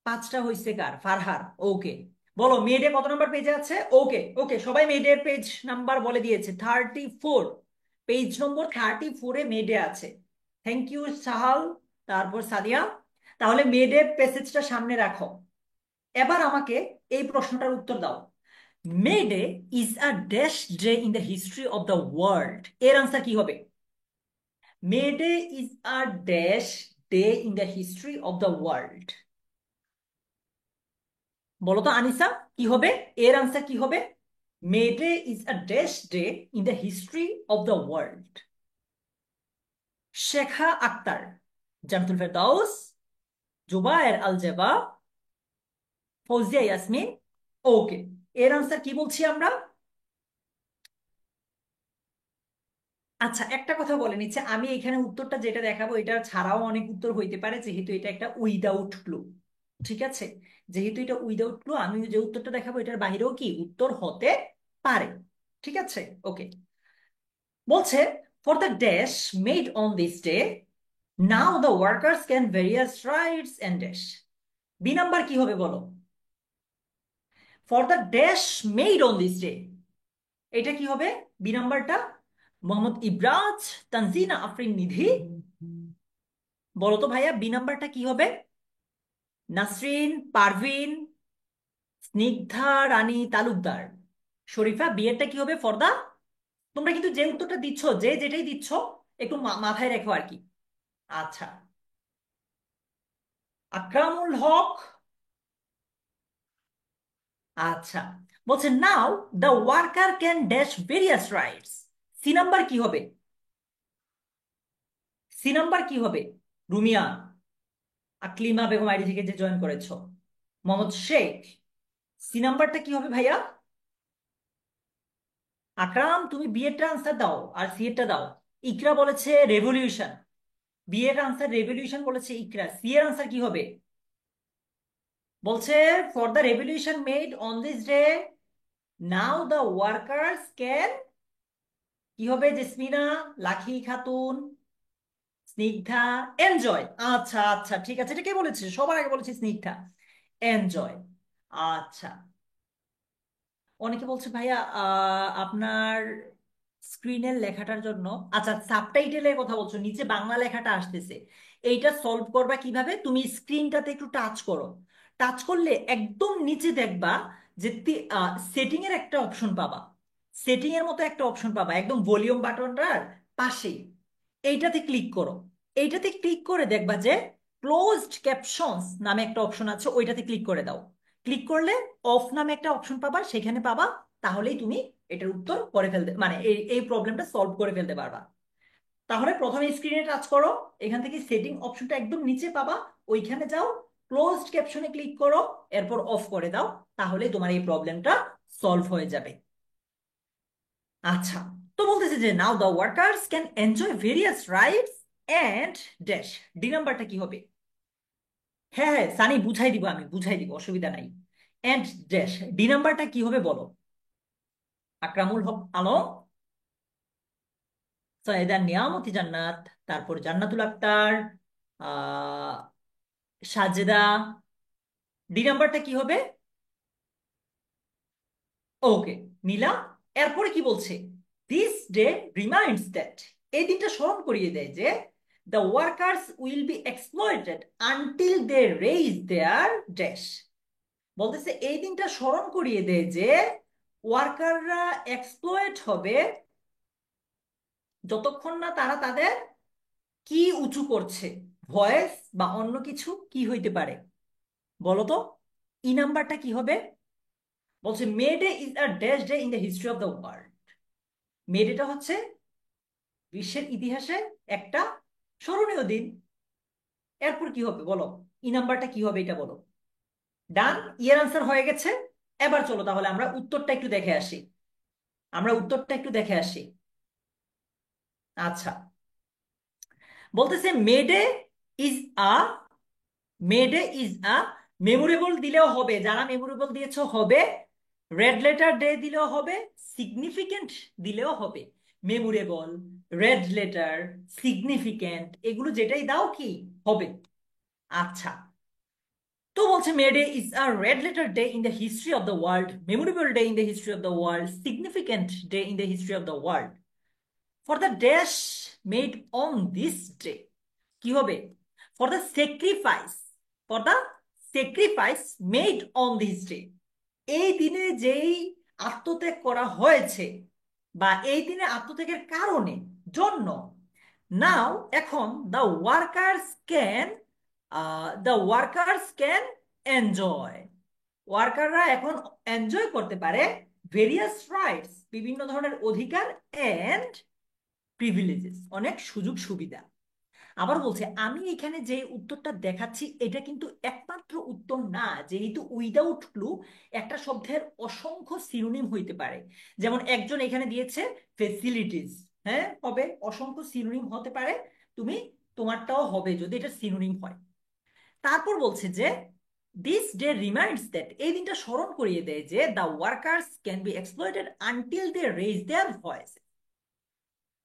5টা হয়েছে কার? ফারহার, ওকে। বলো মেয়েদের কত নাম্বার পেজে আছে? ওকে ওকে, সবাই মেয়েদের পেজ নাম্বার বলে দিয়েছে, 34। পেজ নম্বর 34-এ মেয়েডে আছে। থ্যাংক ইউ সাহাল, তারপর সাদিয়া। তাহলে মেয়েদের প্যাসেজটা সামনে রাখো। এবার আমাকে এই প্রশ্নটার উত্তর দাও। May Day is a dash day in the history of the world, এর আনসার কি হবে? May Day is a dash day in the history of the world. বলো তো আনিসা, কি হবে? এর আনসার কি হবে? May Day is a dash day in the history of the world. শেখা আক্তার, জান্নাতুল ফেরদাউস, জুবায়ের আল জাবা, ফৌজিয়া ইয়াসমিন। ওকে, এর আনসার কি বলছি আমরা? আচ্ছা, একটা কথা বলে নিচ্ছে, আমি এখানে উত্তরটা যেটা দেখাবো এটা ছাড়াও অনেক উত্তর হইতে পারে, যেহেতু এটা একটা উইদাউট ক্লু। ঠিক আছে, যেহেতু এটা উইদাউট ক্লু, আমি যে উত্তরটা দেখাবো এটার বাইরেও কি উত্তর হতে পারে। ঠিক আছে, ওকে। বলছে, for the dash made on this day, now the workers can various rights and dash. B number কি হবে বলো? For the dash made on this day, এটা কি হবে? বি নাম্বারটা মোহাম্মদ ইব্রাজ, তানজিনা আফরিন নিধি। বলো তো ভাইয়া, বি নাম্বারটা কি হবে? নাসরিন, পারভিন, স্নিগ্ধা রানী তালুকদার, শরীফা। বিয়েরটা কি হবে ফর দা? তোমরা কিন্তু যে উত্তরটা দিচ্ছ, যে যেটাই দিচ্ছ, একটু মাথায় রেখো আর কি। আচ্ছা, আকরামুল হক। আচ্ছা, বলছে now the worker can dash various rights. C number কি হবে? সি নাম্বার কি হবে? রুমিয়া, আকলিমা বেগম আইডি থেকে যে জয়েন করেছো, মোহাম্মদ শেখ। সি নাম্বারটা কি হবে ভাইয়া? আকরাম তুমি বিয়েরটা আনসার দাও আর সি এরটা দাও। ইকরা বলেছে রেভলিউশন, বিয়ের আনসার রেভলিউশন বলেছে ইকরা। সি এর আনসার কি হবে? বলছে for the revolution made on this day, now the workers can. কি হবে জেসমিনা, লাখি খাতুন, স্নিগ্ধা, এনজয়। আচ্ছা আচ্ছা, ঠিক আছে, এটা কে বলেছে? সবার আগে বলেছে স্নিগ্ধা, এনজয়। আচ্ছা, অনেকে বলছে ভাইয়া আপনার স্ক্রিনের লেখাটার জন্য, আচ্ছা সাবটাইটেলের কথা বলছো, নিচে বাংলা লেখাটা আসতেছে, এইটা সলভ করবা কিভাবে? তুমি স্ক্রিনটাতে একটু টাচ করো। টাচ করলে একদম নিচে দেখবা যে সেটিং এর একটা অপশন পাবা। সেটিং এর মতো একটা অপশন পাবা একদম ভলিউম বাটনটার পাশেই। এইটাতে ক্লিক করো। এইটাতে ক্লিক করে দেখবা যে ক্লোজড ক্যাপশনস নামে একটা অপশন আছে, ওইটাতে ক্লিক করে দাও। ক্লিক করলে অফ নামে একটা অপশন পাবা, সেখানে পাবা। তাহলেই তুমি এটার উত্তর করে ফেলতে, মানে এই প্রবলেমটা সলভ করে ফেলতে পারবা। তাহলে প্রথমে স্ক্রিনে টাচ করো, এখান থেকে সেটিং অপশনটা একদম নিচে পাবা, ওইখানে যাও, ক্লোজড ক্যাপশনে ক্লিক করো, এরপর অফ করে দাও। তাহলে তোমার এই প্রবলেমটা সলভ হয়ে যাবে। আচ্ছা, তো বলতেছে যে now the workers can enjoy various rights and dash. D নাম্বারটা কি হবে? হ্যাঁ হ্যাঁ সানি, বুঝাই দিব, আমি বুঝাই দিব, অসুবিধা নাই। অ্যান্ড ড্যাশ, ডি নাম্বারটা কি হবে বলো? আকরামুল হক আলম, সৈয়দা নিয়ামতি জান্নাত, তারপর জান্নাতুল আক্তার, আহ সাজেদা। ডি নাম্বারটা কি হবে? ওকে, নীলা। এরপরে কি বলছে? দিস ডে রিমাইন্ডস দ্যাট, এই দিনটা স্মরণ করিয়ে দেয় যে the workers will be exploited until they raise their dash. বলতেছে এই দিনটা স্মরণ করিয়ে দেয় যে ওয়ার্কাররা এক্সপ্লয়েট হবে যতক্ষণ না তারা তাদের কি উঁচু করছে, ভয়েস বা অন্য কিছু কি হইতে পারে বলো তো? ই নাম্বারটা কি হবে? বলছে May Day is a dash day in the history of the world. May data হচ্ছে বিশ্বের ইতিহাসে একটা স্মরণীয় দিন। এরপর কি হবে বলো? ই নাম্বারটা কি হবে এটা বলো। ডান, ইয়ের আনসার হয়ে গেছে। এবার চলো তাহলে আমরা উত্তরটা একটু দেখে আসি। আমরা উত্তরটা একটু দেখে আসি। আচ্ছা, বলতেছে May Day is a, May Day is a memorable দিলেও হবে, যারা মেমোরেবল দিয়েছো হবে। রেড লেটার ডে দিলেও হবে, সিগনিফিকেন্ট দিলেও হবে। মেমোরেবল, রেড লেটার, সিগনিফিকেন্ট, এগুলো যেটাই দাও কি হবে। আচ্ছা, তো বলছে May Day is a red letter day in the history of the world, memorable day in the history of the world, significant day in the history of the world. For the dash made on this day কি হবে? For the sacrifice, for the sacrifice made on this day, এই দিনে যেই আত্মত্যাগ করা হয়েছে বা এই দিনে আত্মত্যাগের কারণে জন্য, নাও এখন the workers can, the workers can enjoy, ওয়ার্কাররা এখন এনজয় করতে পারে ভেরিয়াস রাইটস, বিভিন্ন ধরনের অধিকার, এন্ড প্রিভিলেজেস, অনেক সুযোগ সুবিধা। আবার বলছে আমি এখানে যে উত্তরটা দেখাচ্ছি এটা কিন্তু একমাত্র উত্তর না, যেহেতু উইদাউট ক্লু একটা শব্দের অসংখ্য সিনোনিম হইতে পারে। যেমন একজন এখানে দিয়েছে ফেসিলিটিস, হ্যাঁ হবে, অসংখ্য সিনোনিম হতে পারে, তুমি তোমারটাও হবে যদি এটা সিনোনিম হয়। তারপর বলছে যে দিস ডে রিমাইন্ডস দ্যাট, এই দিনটা স্মরণ করিয়ে দেয় যে the workers can be exploited until they raise their voice.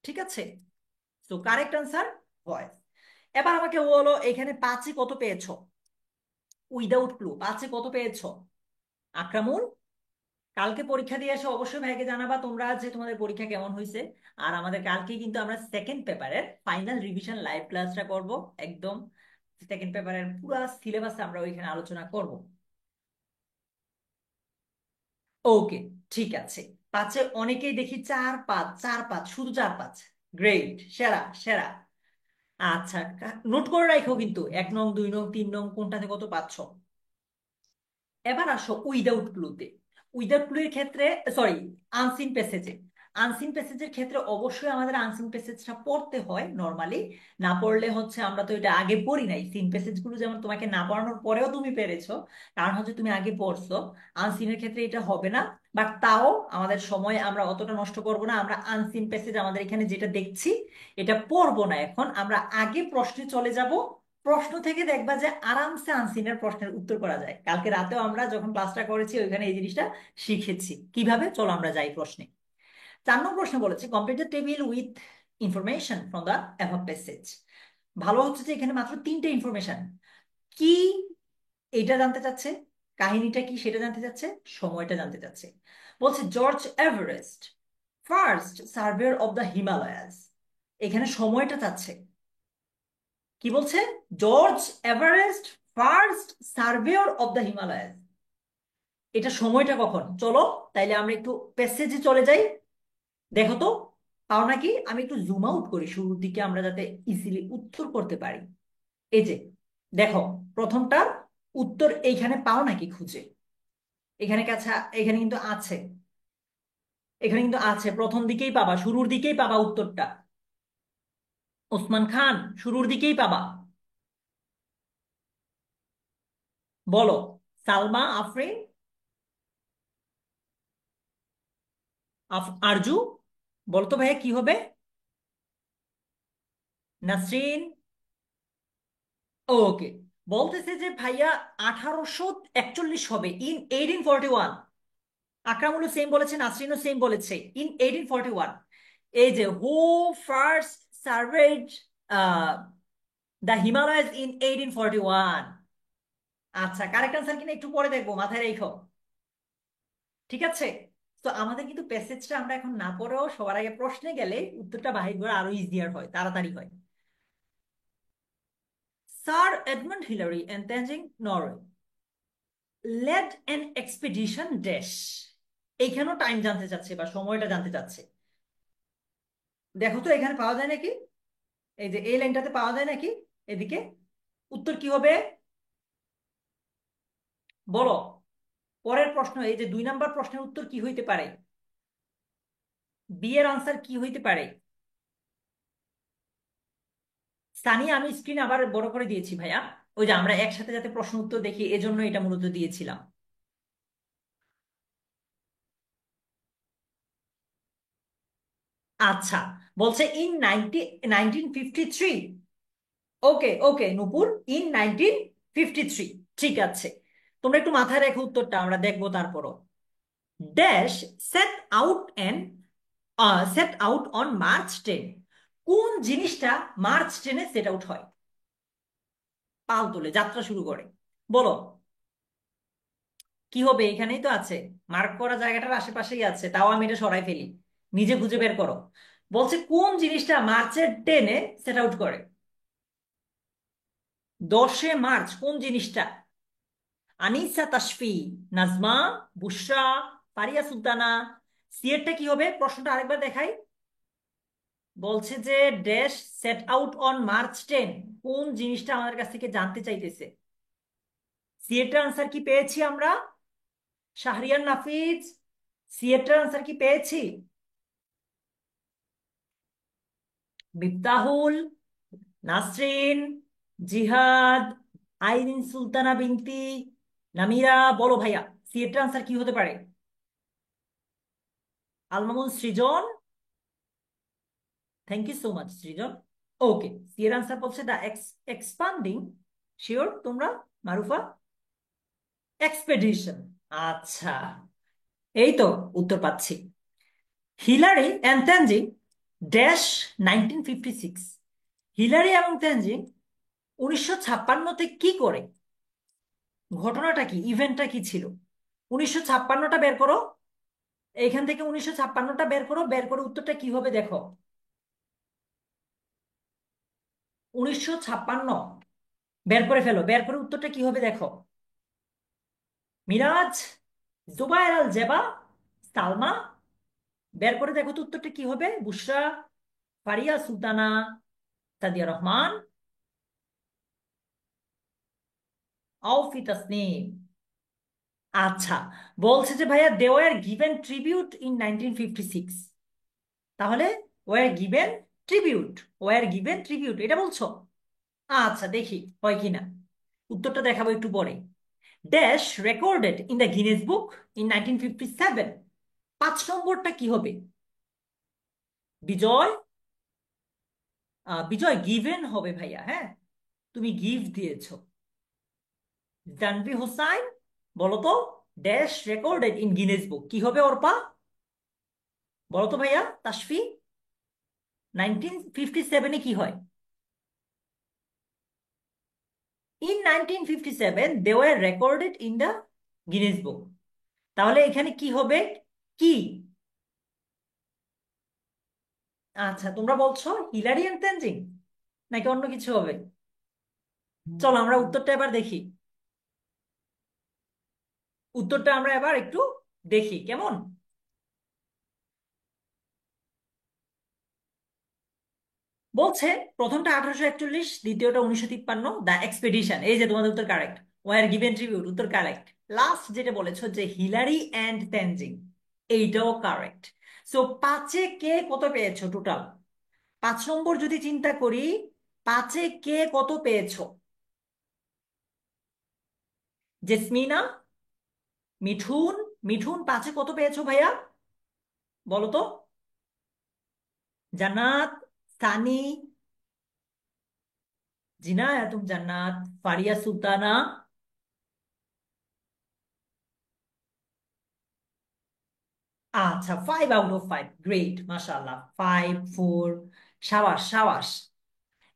ঠিক আছে, তো কারেক্ট আনসার ভয়েস। এবার আমাকে বলো এখানে পাঁচে কত পেয়েছো? উইদাউট ক্লু পাঁচে কত পেয়েছো? আকরামুল, কালকে পরীক্ষা দিয়ে এসে অবশ্যই ভাইকে জানাবা তোমরা যে তোমাদের পরীক্ষা কেমন হয়েছে। আর আমাদের কালকে কিন্তু আমরা সেকেন্ড পেপারের ফাইনাল রিভিশন লাইভ ক্লাসটা করব। একদম সেকেন্ড পেপারের পুরো সিলেবাস আমরা ওইখানে আলোচনা করব। ওকে, ঠিক আছে। পাঁচে অনেকেই দেখি চার পাঁচ, চার পাঁচ, শুধু চার পাঁচ। গ্রেট, সেরা সেরা। আচ্ছা, নোট করে রাখো কিন্তু 1 নং 2 নং 3 নং কোনটাতে কত পাচ্ছ। এবার আসো উইদাউট ক্লুতে। উইদাউট ক্লু এর ক্ষেত্রে, সরি, আনসিন প্যাসেজে, আনসিন প্যাসেজের ক্ষেত্রে অবশ্যই আমাদের আনসিন প্যাসেজটা পড়তে হয় নর্মালি। না পড়লে হচ্ছে, আমরা তো এটা আগে পড়ি নাই, সিন প্যাসেজ গুলো যেমন তোমাকে না পড়ানোর পরেও তুমি পেরেছো, কারণ হচ্ছে তুমি আগে পড়ছো। আনসিনের ক্ষেত্রে এটা হবে না, বাট তাও আমাদের সময় আমরা অতটা নষ্ট করব না। আমরা আনসিন প্যাসেজ আমাদের এখানে যেটা দেখছি এটা পড়বো না, এখন আমরা আগে প্রশ্নে চলে যাব। প্রশ্ন থেকে দেখবা যে আরামসে আনসিনের প্রশ্নের উত্তর করা যায়। কালকে রাতেও আমরা যখন ক্লাসটা করেছি ওইখানে এই জিনিসটা শিখেছি কিভাবে। চলো আমরা যাই প্রশ্নে। 4 নং প্রশ্ন বলেছে complete the table with information from the above passage. ভালো হচ্ছে যে এখানে মাত্র 3টে ইনফরমেশন। কি এটা জানতে চাচ্ছে, কাহিনীটা কি সেটা জানতে চাচ্ছে, সময়টা জানতে চাচ্ছে। বলছে George Everest first surveyor of the Himalayas, এখানে সময়টা চাচ্ছে। কি বলছে? George Everest first surveyor of the Himalayas, এটা সময়টা কখন? চলো তাইলে আমরা একটু প্যাসেজে চলে যাই। দেখো তো পাও নাকি, আমি একটু জুম আউট করি শুরুর দিকে আমরা যাতে ইজিলি উত্তর করতে পারি। এই যে দেখো, প্রথমটা উত্তর এইখানে পাও নাকি খুঁজে? এখানে কাছে, এখানে কিন্তু আছে, এখানে কিন্তু আছে, প্রথম দিকেই পাবা, শুরুর দিকেই পাবা উত্তরটা। ওসমান খান, শুরুর দিকেই পাবা। বলো। সালমা আফরিন, আরজু, বলতো ভাইয়া কি হবে? নাসরিন। ওকে। বলতেছে যে ভাইয়া 1841 হবে, ইন 1841। আকরামুলও সেম বলেছে, নাসরিনও সেম বলেছে, ইন 1841। এই যে who first surveyed the Himalayas in 1841। আচ্ছা, কারেক্ট আনসার কিনা একটু পরে দেখবো, মাথায় রেখো। ঠিক আছে। তো আমাদের কিন্তু প্যাসেজটা আমরা এখন না পড়েও সবার আগে প্রশ্নে গেলে উত্তরটা বাহির করা আরো ইজিয়ার হয়, তাড়াতাড়ি হয়। Sir Edmund Hillary and Tenzing Norgay led an expedition dash. এইখানেও টাইম জানতে চাচ্ছে বা সময়টা জানতে চাচ্ছে। দেখো তো এখানে পাওয়া যায় নাকি, এই যে এই লাইনটাতে পাওয়া যায় নাকি এদিকে? উত্তর কি হবে বলো? পরের প্রশ্ন, এই যে 2 নাম্বার প্রশ্নের উত্তর কি হইতে পারে? বি এর আনসার কি হইতে পারে? সানি, আমি স্ক্রিন আবার বড় করে দিয়েছি ভাইয়া। ওই যে আমরা একসাথে যাতে প্রশ্ন উত্তর দেখি, এজন্য এটা মূলত দিয়েছিলাম। আচ্ছা, বলছে in 1953। Okay okay Nupur, in 1953। ঠিক আছে, তোমরা একটু মাথায় রেখো উত্তরটা, আমরা দেখবো তারপরও। Dash set out and set out on March 10। কোন জিনিসটা মার্চ 10-এ সেট আউট হয়? পাল তোলে, যাত্রা শুরু করে। বলো কি হবে? এখানেই তো আছে, মার্ক করা জায়গাটার আশেপাশেই আছে, তাও আমি এটা সরাই ফেলি। নিজে খুঁজে বের করো। বলছে কোন জিনিসটা মার্চের 10-এ সেট আউট করে? 10শে মার্চ কোন জিনিসটা? আনিসা, তাসফি, নাজমা, বুশরা, ফারিয়া সুলতানা। সিয়েরটা কি হবে? প্রশ্নটা আরেকবার দেখাই। বলছে যে dash set out on March 10, কোন জিনিসটা আমাদের কাছ থেকে জানতে চাইতেছে? সিয়েটার আনসার কি পেয়েছি আমরা? শাহরিয়ার নাফিজ, সিয়েটার আনসার কি পেয়েছি? মিফতাহুল, নাসরিন, জিহাদ, আইরিন সুলতানা বিনতি, নামিরা। বলো ভাইয়া, সিয়েটার আনসার কি হতে পারে? Almamun Srijan. Thank you so much Srijan. Okay, সিয়ের আনসার বলছে দা এক্সপান্ডিং। শিওর তোমরা? মারুফা? এক্সপেডিশন। আচ্ছা, এই তো উত্তর পাচ্ছি। Hillary and Tenzing dash 1956। Hillary এবং তেনজিং 1956-তে কি করে? ঘটনাটা কি, ইভেন্টটা কি ছিল? 1956টা বের করো, এইখান থেকে 1956টা বের করো, বের করে উত্তরটা কি হবে দেখো। 1956 বের করে ফেলো, বের করে উত্তরটা কি হবে দেখো। মিরাজ, জুবায়ের আল জেবা, সালমা। বের করে দেখো তো উত্তরটা কি হবে। বুশরা, ফারিয়া সুলতানা, সাদিয়া রহমান, আউফি তাসনিম। আচ্ছা, বলছে যে ভাইয়া they were given tribute in 1956। তাহলে were given tribute, were given tribute এটা বলছো? আচ্ছা, দেখি হয় কিনা। উত্তরটা দেখাবো একটু পরে। Dash recorded in the Guinness book in 1957। 5 নম্বরটা কি হবে? বিজয়, বিজয় গিভেন হবে ভাইয়া, হ্যাঁ। তুমি গিভ দিয়েছো। জানভি হোসাইন, বলো তো ড্যাশ রেকর্ডেড ইন গিনেস বুক কি হবে অর্পা? বলো তো ভাইয়া তাসফি, 1957-এ কি হয়? In 1957 they were recorded in the Guinness book. তাহলে এখানে কি হবে? কি? আচ্ছা, তোমরা বলছো হিলারি এন্ড তেনজিং, নাকি অন্য কিছু হবে? চলো আমরা উত্তরটা এবার দেখি। উত্তরটা আমরা এবার একটু দেখি কেমন। বলছে প্রথমটা 1841, দ্বিতীয়টা 1953, দ্য এক্সপেডিশন। এই যে তোমাদের উত্তর কারেক্ট। ওয়ার গিভেন ট্রিবিউট, উত্তর কারেক্ট। লাস্ট যেটা বলেছো যে হিলারি অ্যান্ড তেনজিং, এইটাও কারেক্ট। সো 5-এ কে কত পেয়েছো টোটাল? 5 নম্বর যদি চিন্তা করি, 5-এ কে কত পেয়েছো? জেসমিনা, মিঠুন। মিঠুন 5-এ কত পেয়েছো ভাইয়া? বলো তো। জান্নাত, সানি, জিনা তুম, জান্নাত, ফারিয়া সুলতানা। আচ্ছা, 5 আউট অফ 5, গ্রেট, মাশাআল্লাহ, 5, 4। সাবাস সাবাস।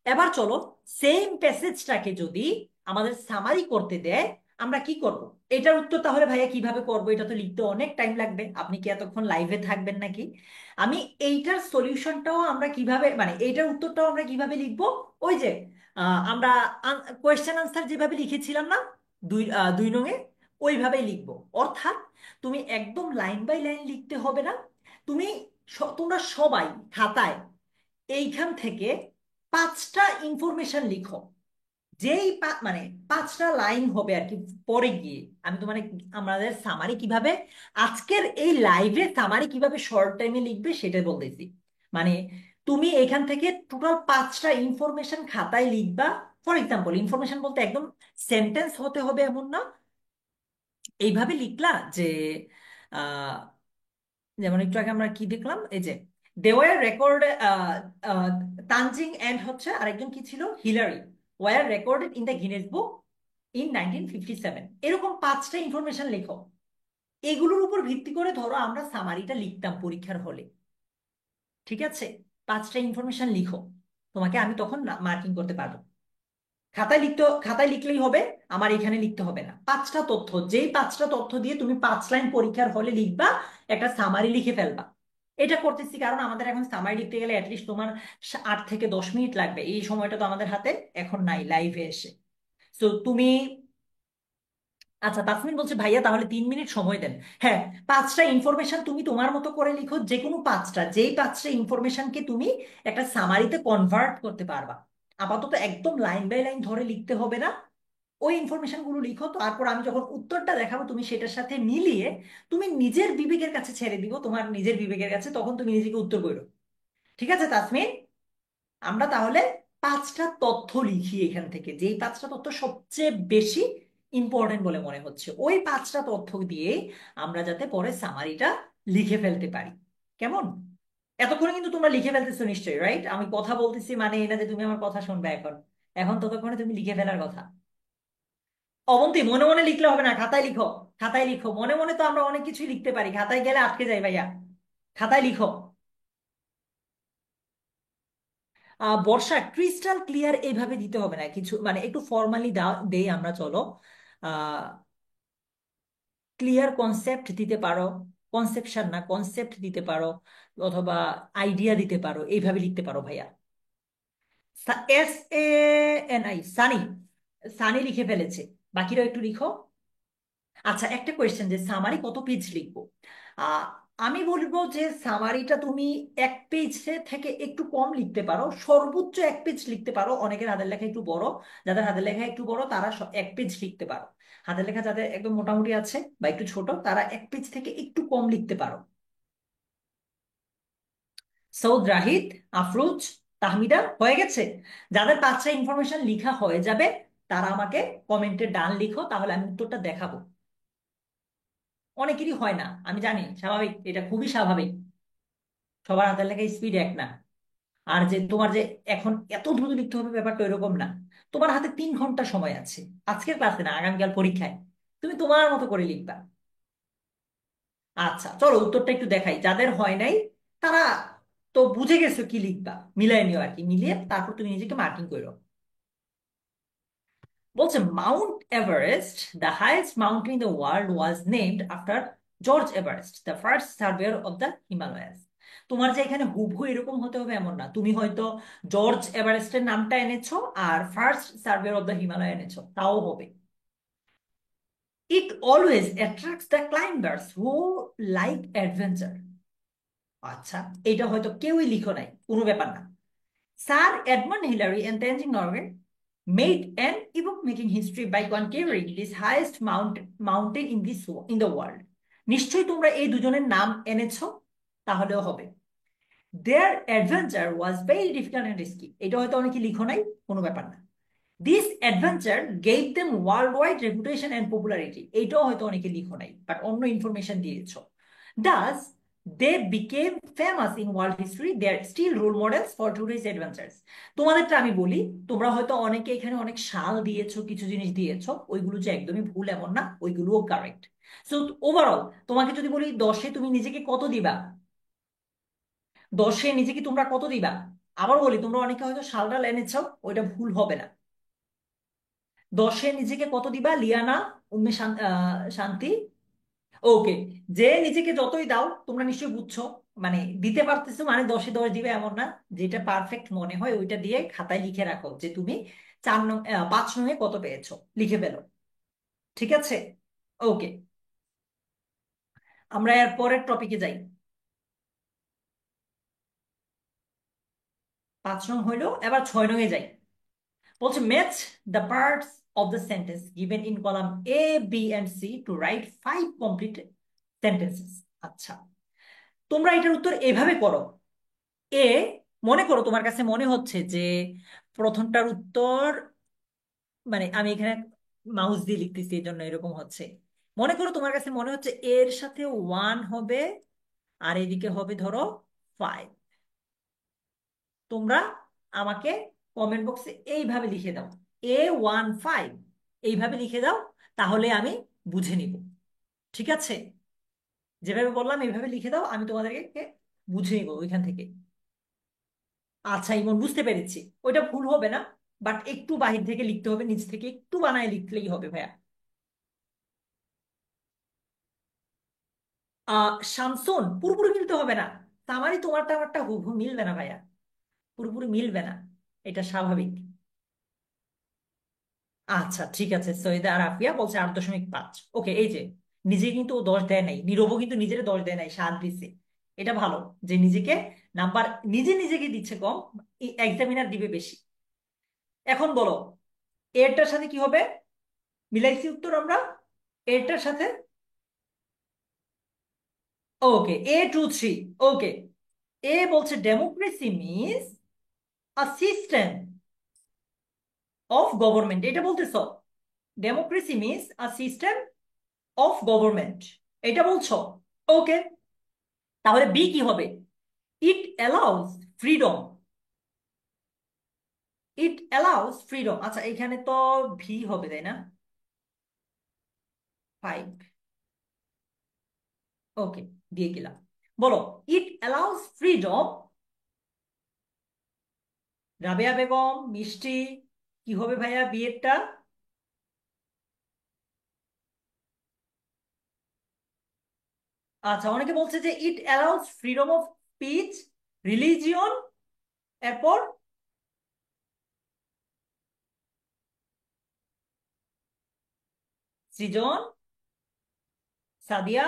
এবার চলো, সেম প্যাসেজটাকে যদি আমাদের সামারি করতে দেয়, আমরা কি করব? এটার উত্তর তাহলে ভাইয়া কিভাবে করব? এটা তো লিখতে অনেক টাইম লাগবে। আপনি কি এতক্ষণ লাইভে থাকবেন নাকি? আমি এইটার সলিউশনটাও আমরা কিভাবে, মানে এইটার উত্তরটাও আমরা কিভাবে লিখবো, ওই যে আমরা কোয়েশ্চেন আনসার যেভাবে লিখেছিলাম না, 2 নঙে, ওইভাবেই লিখবো। অর্থাৎ তুমি একদম লাইন বাই লাইন লিখতে হবে না। তুমি তোমরা সবাই খাতায় এইখান থেকে 5টা ইনফরমেশন লিখো। মানে 5টা লাইন হবে আর কি। পরে গিয়ে আমি তোমার আমাদের সামারি কিভাবে, আজকের এই লাইভে সামারি কিভাবে শর্ট টাইমে লিখবে সেটা বলতেছি। মানে তুমি এখান থেকে টোটাল 5টা ইনফরমেশন খাতায় লিখবা। ফর এক্সাম্পল, ইনফরমেশন বলতে একদম সেন্টেন্স হতে হবে এমন না। এইভাবে লিখলা যে আহ, যেমন একটু আগে আমরা কি দেখলাম, এই যে দেওয়ার রেকর্ড, তানজিং এন্ড হচ্ছে আরেকজন কি ছিল, Hillary, were recorded in the Guinness book in 1957। এরকম 5টা ইনফরমেশন লেখো। এগুলোর উপর ভিত্তি করে ধরো আমরা সামারিটা লিখতাম পরীক্ষার হলে। ঠিক আছে, 5টা ইনফরমেশন লিখো, তোমাকে আমি তখন মার্কিং করতে পারবো। খাতায় লিখলেই হবে, আমার এখানে লিখতে হবে না। 5টা তথ্য, যেই 5টা তথ্য দিয়ে তুমি 5 লাইন পরীক্ষার হলে লিখবা, একটা সামারি লিখে ফেলবা। এটা করতেছি কারণ আমাদের এখন সামারি লিখতে গেলে অ্যাটলিস্ট তোমার 8 থেকে 10 মিনিট লাগবে। এই সময়টা তো আমাদের হাতে এখন নাই লাইভে এসে। তো তুমি, আচ্ছা, তাসমিন বলছে ভাইয়া তাহলে 3 মিনিট সময় দেন। হ্যাঁ, 5টা ইনফরমেশন তুমি তোমার মতো করে লিখো, যে কোনো 5টা, যেই 5টা ইনফরমেশনকে তুমি একটা সামারিতে কনভার্ট করতে পারবা। আপাতত একদম লাইন বাই লাইন ধরে লিখতে হবে না। ওই ইনফরমেশন গুলো লিখো, তারপর আমি যখন উত্তরটা দেখাবো তুমি সেটার সাথে মিলিয়ে তুমি নিজের বিবেকের কাছে ছেড়ে দিব, তোমার নিজের বিবেকের কাছে, তখন তুমি নিজেকে উত্তর করো। ঠিক আছে তাসমিন? আমরা তাহলে 5টা তথ্য লিখি এখান থেকে, যেই 5টা তথ্য সবচেয়ে বেশি ইম্পর্টেন্ট বলে মনে হচ্ছে, ওই 5টা তথ্য দিয়ে আমরা যাতে পরে সামারিটা লিখে ফেলতে পারি। কেমন? এতক্ষণে কিন্তু তোমরা লিখে ফেলতেছো নিশ্চয়ই, রাইট? আমি কথা বলতেছি মানে এটা যে তুমি আমার কথা শুনবে এখন। এখন ততক্ষণে তুমি লিখে ফেলার কথা। অবন্তী, মনে মনে লিখলে হবে না, খাতায় লিখো। খাতায় লিখো, মনে মনে তো আমরা অনেক কিছুই লিখতে পারি, খাতায় গেলে আটকে যাই ভাইয়া। খাতায় লিখো। বর্ষা, ক্রিস্টাল ক্লিয়ার এইভাবে দিতে হবে না, কিছু মানে একটু ফর্মালি দেই আমরা, চলো। ক্লিয়ার কনসেপ্ট দিতে পারো, কনসেপশন না কনসেপ্ট দিতে পারো, অথবা আইডিয়া দিতে পারো, এইভাবে লিখতে পারো ভাইয়া। SANI, সানি। সানি লিখে ফেলেছে। বাকিরা একটু লিখো। আচ্ছা, একটা কোয়েশ্চেন, যে সামারি কত পেজ লিখবো? আহ, আমি বলবো যে সামারিটা তুমি 1 পেজ থেকে একটু কম লিখতে পারো, সর্বোচ্চ 1 পেজ লিখতে পারো। অনেকের হাতের লেখা একটু বড়, যাদের হাতের লেখা একটু বড় তারা 1 পেজ লিখতে পারো। হাতের লেখা যাদের একদম মোটামুটি আছে বা একটু ছোট, তারা 1 পেজ থেকে একটু কম লিখতে পারো। সৌদ, রাহিদ, আফরোজ, তাহমিদা, হয়ে গেছে? যাদের 5টা ইনফরমেশন লিখা হয়ে যাবে তারা আমাকে কমেন্টে ডান লিখো, তাহলে আমি উত্তরটা দেখাবো। অনেকেরই হয় না, আমি জানি, স্বাভাবিক, এটা খুবই স্বাভাবিক। সবার হাতের লেখা স্পিড এক না। আর যে তোমার যে এখন এত দ্রুত লিখতে হবে ব্যাপারটা এরকম না। তোমার হাতে 3 ঘন্টা সময় আছে, আজকের ক্লাসে না, আগামীকাল পরীক্ষায়। তুমি তোমার মতো করে লিখবা। আচ্ছা চলো, উত্তরটা একটু দেখাই। যাদের হয় নাই তারা তো বুঝে গেছো কি লিখবা, মিলাই নিও আর কি, মিলিয়ে তারপর তুমি নিজেকে মার্কিং করো। বলছে Mount Everest, the highest mountain in the world, was named after George Everest, the first surveyor of the Himalayas. তোমার যে এখানে হুবহু এরকম হতে হবে এমন না, তুমি হয়তো জর্জ এভারেস্টের নামটা এনেছো আর first surveyor of the Himalaya এনেছো, তাও হবে। It always attracts the climbers who like adventure. আচ্ছা, এটা হয়তো কেউই লিখো নাই, কোনো ব্যাপার না। Sir Edmund Hillary and Tenzing Norgay made an epoch-making history by conquering this highest mountain in the world. নিশ্চয়ই তোমরা এই দুজনের নাম এনেছো, তাহলেও হবে। Their adventure was very difficult and risky. এটা হয়তো অনেকে লিখো নাই, কোনো ব্যাপার না। This adventure gave them worldwide reputation and popularity. এইটাও হয়তো অনেকে লিখো নাই, বাট অন্য ইনফরমেশন দিয়েছো। Thus they became famous in world history, they are still role models for today's adventures. তোমাদেরটা আমি বলি, তোমরা হয়তো অনেকে এখানে অনেক সাল দিয়েছো, কিছু জিনিস দিয়েছো, ওইগুলো যে একদমই ভুল এমন না, ওইগুলোও কারেক্ট। সো ওভারঅল তোমাকে যদি বলি 10-এ তুমি নিজেকে কত দিবা, 10-এ নিজেকে তোমরা কত দিবা? আবার বলি, তোমরা অনেকে হয়তো সালটা এনেছো, ওইটা ভুল হবে না। 10-এ নিজেকে কত দিবা লিয়ানা, উম্মে শান্তি? ওকে। যে নিজেকে যতই দাও, তোমরা নিশ্চয়ই বুঝছো, মানে দিতে পারতেছো মানে 10-এ 10 দিবে এমন না। যেটা পারফেক্ট মনে হয় ওইটা দিয়ে খাতায় লিখে রাখো যে তুমি 5 নং-এ কত পেয়েছো, লিখে ফেলো। ঠিক আছে? ওকে, আমরা এর পরের টপিকে যাই। 5 নং হইলো, এবার 6 নং-এ যাই। বলছে match the parts of the sentence given in column A, B and C to write 5 complete sentences. আচ্ছা, তোমরা এটার উত্তর এভাবে করো। এ, মনে করো তোমার কাছে মনে হচ্ছে যে প্রথমটার উত্তর, মানে আমি এখানে মাউস দিয়ে লিখতেছি এই জন্য এরকম হচ্ছে। মনে করো তোমার কাছে মনে হচ্ছে এর সাথে 1 হবে, আর এদিকে হবে ধরো 5। তোমরা আমাকে কমেন্ট বক্সে এইভাবে লিখে দাও, A15, এইভাবে লিখে দাও, তাহলে আমি বুঝে নিব। ঠিক আছে? যেভাবে বললাম এইভাবে লিখে দাও, আমি তোমাদেরকে বুঝে নিব ওইখান থেকে। আচ্ছা ইমন, বুঝতে পেরেছি। ওইটা ভুল হবে না, বাট একটু বাহির থেকে লিখতে হবে, নিচ থেকে একটু বানায় লিখলেই হবে ভাইয়া। শামসুন, পুরোপুরি মিলতে হবে না। তামারি তোমারটা আমারটা হুবহু মিলবে না ভাইয়া, পুরোপুরি মিলবে না, এটা স্বাভাবিক। আচ্ছা ঠিক আছে, সৈয়দা আর আফিয়া বলছে 8.5। ওকে, এই যে নিজে কিন্তু ও 10 দেয় নাই, নীরবও কিন্তু নিজের 10 দেয় নাই, 7 দিছে। এটা ভালো যে নিজেকে নাম্বার, নিজে নিজেকে দিচ্ছে কম, এক্সামিনার দিবে বেশি। এখন বলো, এরটার সাথে কি হবে? মিলাইছি উত্তর আমরা এরটার সাথে। ওকে, A23। ওকে, এ বলছে democracy means a system of government, এটা বলতেছো? Democracy means a system of government, এটা বলছো? ওকে, তাহলে বি কি হবে? ইট অ্যালাউজ ফ্রিডম, ইট অ্যালাউজ ফ্রিডম। আচ্ছা, এখানে তো ভি হবে তাই না? 5। ওকে, দিয়ে গেলাম। বলো, ইট অ্যালাউজ ফ্রিডম, রাবেয়া বেগম, মিষ্টি, কি হবে ভাইয়া বিয়েরটা? আচ্ছা, অনেকে বলছে যে it allows freedom of speech, religion, এরপর সৃজন, সাদিয়া।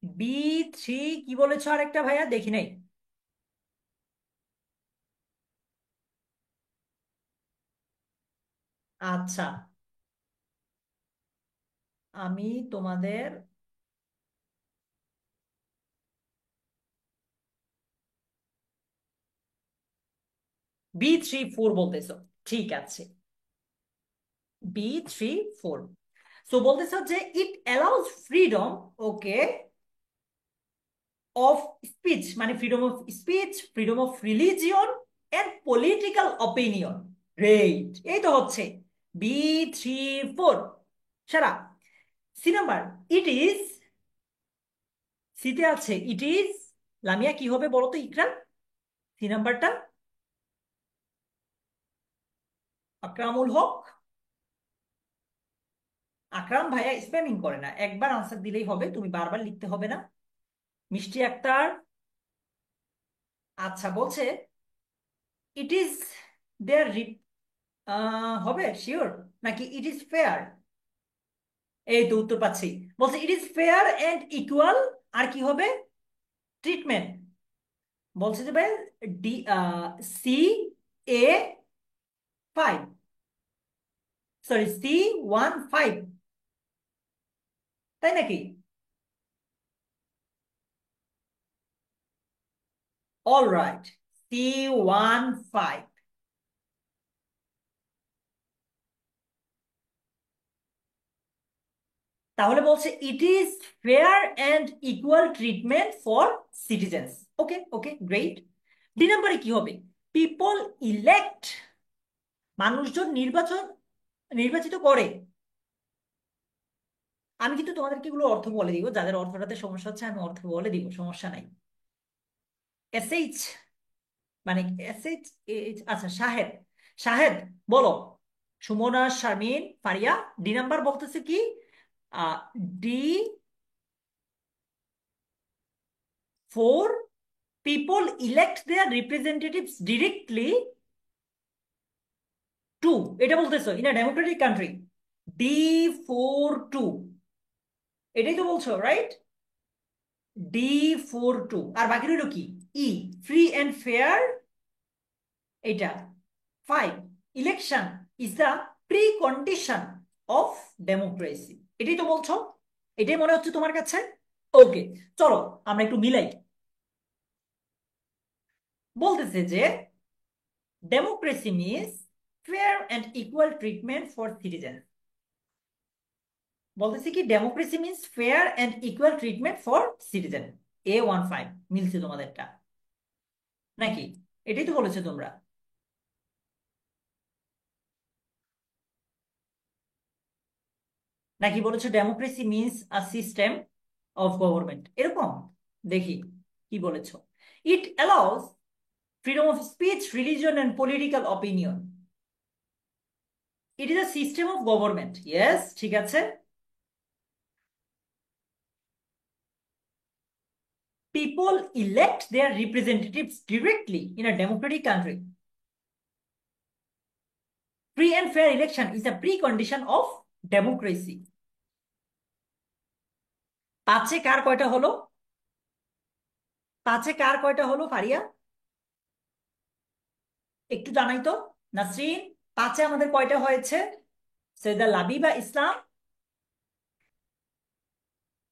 B3 কি বলেছো আরেকটা ভাইয়া, দেখি নাই। আচ্ছা, আমি তোমাদের B34 বলতেছো? ঠিক আছে, B34। সো বলতেছো যে it allows freedom, okay, of speech, মানে freedom of speech, freedom of religion and political opinion. Great, এই তো হচ্ছে B34। সারা সি নাম্বার, ইট ইজ, সিতে আছে ইট ইজ। লামিয়া কি হবে বলো তো, ইকরা, সি নাম্বারটা? আকরামুল হক। আকরাম ভাইয়া স্প্যামিং করে না, একবার আনসার দিলেই হবে, তুমি বারবার লিখতে হবে না। মিষ্টি আক্তার। আচ্ছা, বলছে ইট ইজ দেয়ার, হবে শিওর, নাকি ইট ইজ ফেয়ার? এই তো উত্তর পাচ্ছি। বলছে it is fair and equal, আর কি হবে? ট্রিটমেন্ট। বলছে যে ভাই D, C A5, sorry C15, তাই নাকি? All right, C15। তাহলে বলছে it is fair and equal treatment for citizens. Okay okay, great. দুই নম্বরে কি হবে? পিপল ইলেক্ট, মানুষজন নির্বাচিত করে। আমি কিন্তু তোমাদেরকে এগুলো অর্থ বলে দিব, যাদের অর্থটাতে সমস্যা হচ্ছে আমি অর্থ বলে দিব, সমস্যা নাই। এসএইচ মানে এসএইচ, আচ্ছা শাহেদ, শাহেদ বলো। সুমনা, শারমিন, ফারিয়া। ডি নাম্বার বলতেছে কি? D four, people elect their representatives directly two, এটা বলতেছো in a democratic country. D four two, এটাই তো বলছো, রাইট? ডি ফোর টু, আর বাকি রইল কি? ই, ফ্রি অ্যান্ড ফেয়ার, এটা। Five, election is the pre condition of democracy, এটাই তো বলছো, এটাই মনে হচ্ছে তোমার কাছে। ওকে, চলো আমরা একটু মিলাই। বলতেছে যে democracy means fair and equal treatment for citizen. বলতেছে কি democracy means fair and equal treatment for citizen. A15 মিলছে তোমাদেরটা নাকি? এটাই তো বলেছো তোমরা। নাকি বলেছো democracy means a system of government, এরকম? দেখি কি বলেছো। It allows freedom of speech, religion and political opinion. It is a system of government, yes, ঠিক আছে। People elect their representatives directly in a democratic country. Free and fair election is a precondition of democracy. পাঁচে কার কয়টা হলো? পাঁচে কার কয়টা হলো ফারিয়া? একটু জানাই তো নাসরিন। পাঁচে আমাদের কয়টা হয়েছে? সৈয়দা লাবিবা ইসলাম,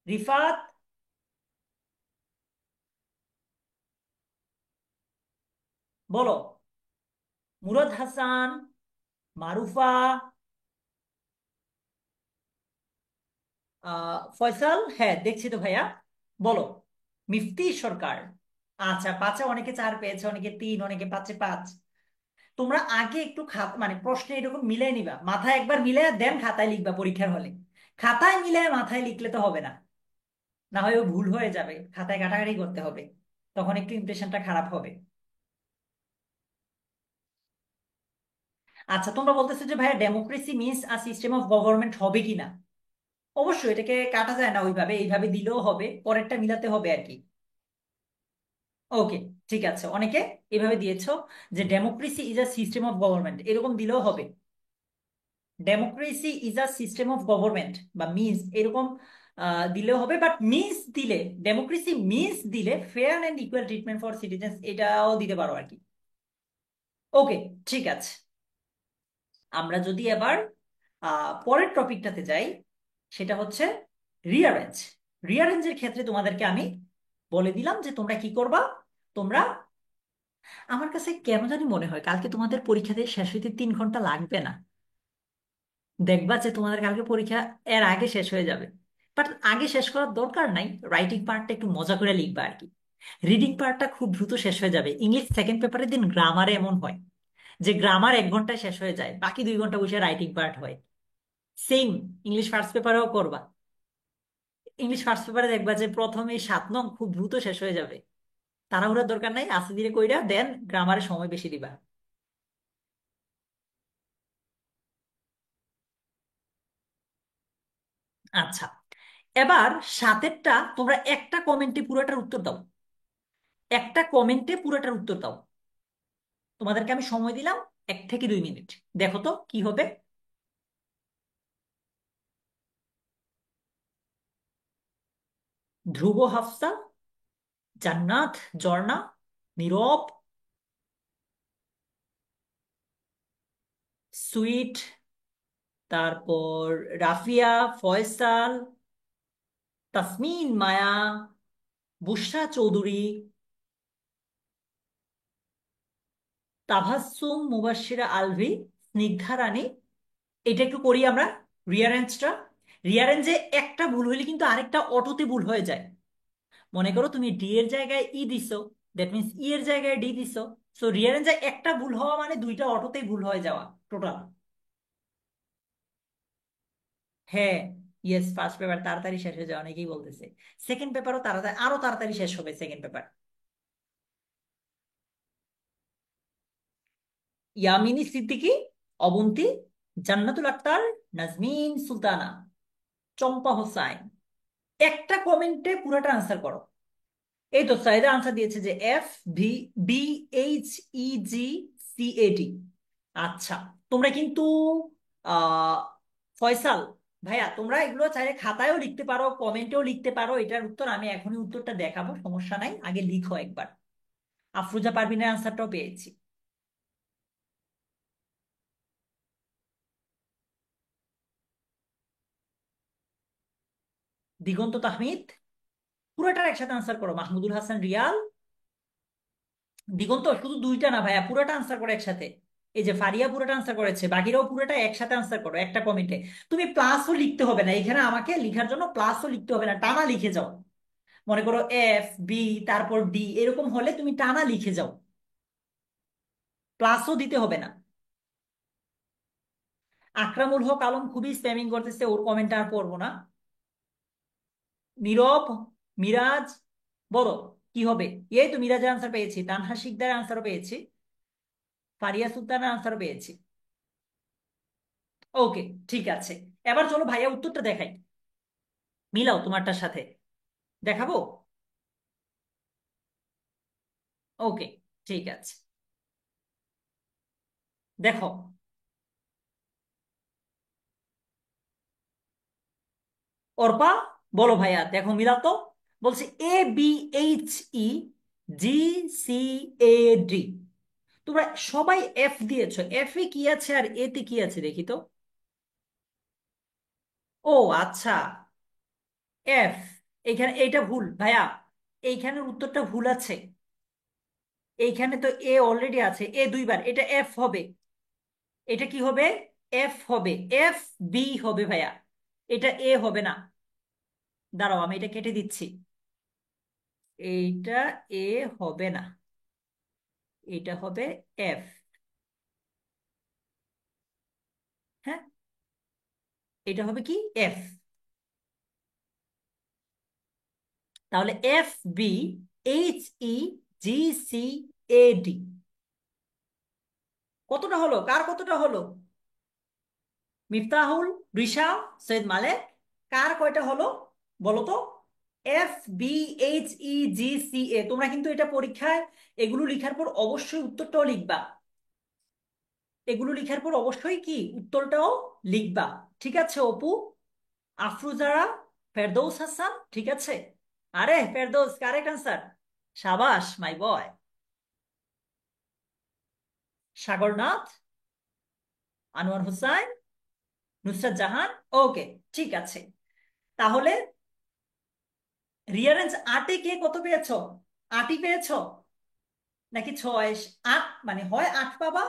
রিফাত, বলো। মুরাদ হাসান, মারুফা, ফয়সাল, হ্যাঁ দেখছি তো ভাইয়া। বলো। মিফতি সরকার। আচ্ছা, পাঁচে অনেকে চার পেয়েছে, অনেকে তিন, অনেকে পাঁচে পাঁচ। তোমরা আগে একটু মানে প্রশ্নে এরকম মিলাই নিবা, মাথায় একবার মিলাই দেন খাতায় লিখবা পরীক্ষার হলে। খাতায় মিলাই মাথায় লিখলে তো হবে না, না হয় ও ভুল হয়ে যাবে, খাতায় কাটাকাটি করতে হবে, তখন একটু ইমপ্রেশনটা খারাপ হবে। আচ্ছা, তোমরা বলতেছো যে ভাইয়া democracy means a system of government হবে কি না? অবশ্যই এটাকে কাটা যায় না ওইভাবে, এইভাবে দিলেও হবে, পরেরটা মিলাতে হবে আর কি। ওকে, ঠিক আছে। অনেকে এভাবে দিয়েছো যে democracy is a system of government, এরকম দিলেও হবে। Democracy is a system of government বা মিন্স, এরকম দিলেও হবে, বাট মিন্স দিলে, ডেমোক্রেসি মিন্স দিলে fair and equal treatment for citizens, এটাও দিতে পারো আর কি। ওকে, ঠিক আছে। আমরা যদি এবার পরের টপিকটাতে যাই, সেটা হচ্ছে রিয়ারেঞ্জ। রিয়ারেঞ্জের ক্ষেত্রে তোমাদেরকে আমি বলে দিলাম যে তোমরা কি করবা। তোমরা, আমার কাছে কেন জানি মনে হয় কালকে তোমাদের পরীক্ষা দিয়ে শেষ হইতে 3 ঘন্টা লাগবে না। দেখবা যে তোমাদের কালকে পরীক্ষা এর আগে শেষ হয়ে যাবে। বাট আগে শেষ করার দরকার নাই, রাইটিং পার্টটা একটু মজা করে লিখবা আর কি। রিডিং পার্টটা খুব দ্রুত শেষ হয়ে যাবে। ইংলিশ সেকেন্ড পেপারের দিন গ্রামারে এমন হয় যে গ্রামার 1 ঘন্টায় শেষ হয়ে যায়, বাকি 2 ঘন্টা বসে রাইটিং পার্ট হয়। সেম ইংলিশ ফার্স্ট পেপারেও করবা। ইংলিশ ফার্স্ট পেপারে দেখবা যে প্রথমে 7 নং খুব দ্রুত শেষ হয়ে যাবে। তাড়াহুড়ার দরকার নাই, আস্তে ধীরে কইরা দেন গ্রামারে সময় বেশি দিবা। আচ্ছা, এবার সাতেরটা তোমরা একটা কমেন্টে পুরোটার উত্তর দাও। একটা কমেন্টে পুরোটার উত্তর দাও। তোমাদেরকে আমি সময় দিলাম 1 থেকে 2 মিনিট। দেখো তো কি হবে। ধ্রুব, হাফসা, জান্নাত, ঝর্ণা, নীরব, সুইট, তারপর রাফিয়া, ফয়সাল, তাসমিন, মায়া, বুশরা চৌধুরী, তাবাস্সুম, মুবাশশিরা আলভি, স্নিগ্ধা রানী। এটা একটু করি আমরা রিয়ারেঞ্জটা। রিয়ারেঞ্জে একটা ভুল হইলে কিন্তু আরেকটা অটোতে ভুল হয়ে যায়। মনে করো তুমি ডি এর জায়গায় ই দিছো, দ্যাট মিনস ই এর জায়গায় ডি দিছো। সো রিয়ারেঞ্জে একটা ভুল হওয়া মানে দুইটা অটোতেই ভুল হয়ে যাওয়া টোটাল। হ্যাঁ, ইয়েস, ফার্স্ট পেপার তাড়াতাড়ি শেষ হয়ে যায় অনেকেই বলতেছে। সেকেন্ড পেপারও তাড়াতাড়ি, আরো তাড়াতাড়ি শেষ হবে সেকেন্ড পেপার। ইয়ামিনী সিদ্দিকী, অবন্তী, জান্নাতুল আক্তার, নাজমিন সুলতানা, চম্পা হোসাইন। একটা কমেন্টে পুরোটা আনসার করো। এই তো সাইদা আনসার দিয়েছে যে F V B H E G C A D. আচ্ছা, তোমরা কিন্তু আহ ফয়সাল ভাইয়া, তোমরা এগুলো চাইলে খাতায়ও লিখতে পারো, কমেন্টেও লিখতে পারো। এটার উত্তর আমি এখনই উত্তরটা দেখাবো, সমস্যা নাই, আগে লিখো একবার। আফরোজা পারভিনের আনসারটাও পেয়েছি। দিগন্ত তাহমিদ, পুরোটার একসাথে আনসার করো। মাহমুদুল হাসান রিয়াল, দিগন্ত শুধু দুইটা না ভাইয়া, পুরোটা আনসার করো একসাথে। এই যে ফারিয়া পুরোটা আনসার করেছে, বাকিরাও পুরোটা একসাথে আনসার করো একটা কমেন্টে। তুমি প্লাসও লিখতে হবে না এখানে, আমাকে লিখার জন্য প্লাসও লিখতে হবে না, টানা লিখে যাও। মনে করো এফ বি তারপর ডি এরকম হলে তুমি টানা লিখে যাও, প্লাসও দিতে হবে না। আকরামুল হক আলম খুবই স্প্যামিং করতেছে, ওর কমেন্ট আর পড়বো না। নীরব, মিরাজ, বলো কি হবে? এই তো মিরাজের আনসার পেয়েছি, তানহা শিকদারের আনসারও পেয়েছি, ফারিয়া সুলতানের আনসারও পেয়েছি। ওকে, ঠিক আছে। এবার চলো ভাইয়া উত্তরটা দেখাই, মিলাও তোমারটার সাথে। দেখাবো? ওকে, ঠিক আছে। দেখো, অর্পা, বলো ভাইয়া, দেখো মিলাও তো। বলছে A B H E G C A D. তোমরা সবাই এফ দিয়েছো, এফ এ কি আছে আর এ তে কি আছে দেখি তো। ও আচ্ছা, এফ, এইখানে এইটা ভুল ভাইয়া, এইখানের উত্তরটা ভুল আছে। এইখানে তো এ অলরেডি আছে, এ দুইবার, এটা এফ হবে। এটা কি হবে? এফ হবে, এফ বি হবে ভাইয়া, এটা এ হবে না। দাঁড়াও আমি এটা কেটে দিচ্ছি। এইটা এ হবে না, এটা হবে এফ। হ্যাঁ, এটা হবে কি এফ। তাহলে F B H E G C A D. কতটা হলো, কার কতটা হলো? মিফতাহুল, রিশা, সৈয়দ মালেক, কার কয়টা হলো বলো তো? F B H E G C A. তোমরা কিন্তু এটা পরীক্ষায় এগুলো লিখার পর অবশ্যই উত্তরটাও লিখবা, এগুলো লিখার পর অবশ্যই কি উত্তরটাও লিখবা। ঠিক আছে অপু, আফরুজারা, ফেরদৌস হাসান, ঠিক আছে। আরে ফেরদৌস, কারেক্ট আনসার, সাবাস মাই বয়। সাগরনাথ, আনোয়ার হোসাইন, নুসরাত জাহান। ওকে, ঠিক আছে। তাহলে রিয়ারেঞ্জ আটে কে কত পেয়েছো? আটই পেয়েছো নাকি ছয়? আট মানে হয় আট পাবা,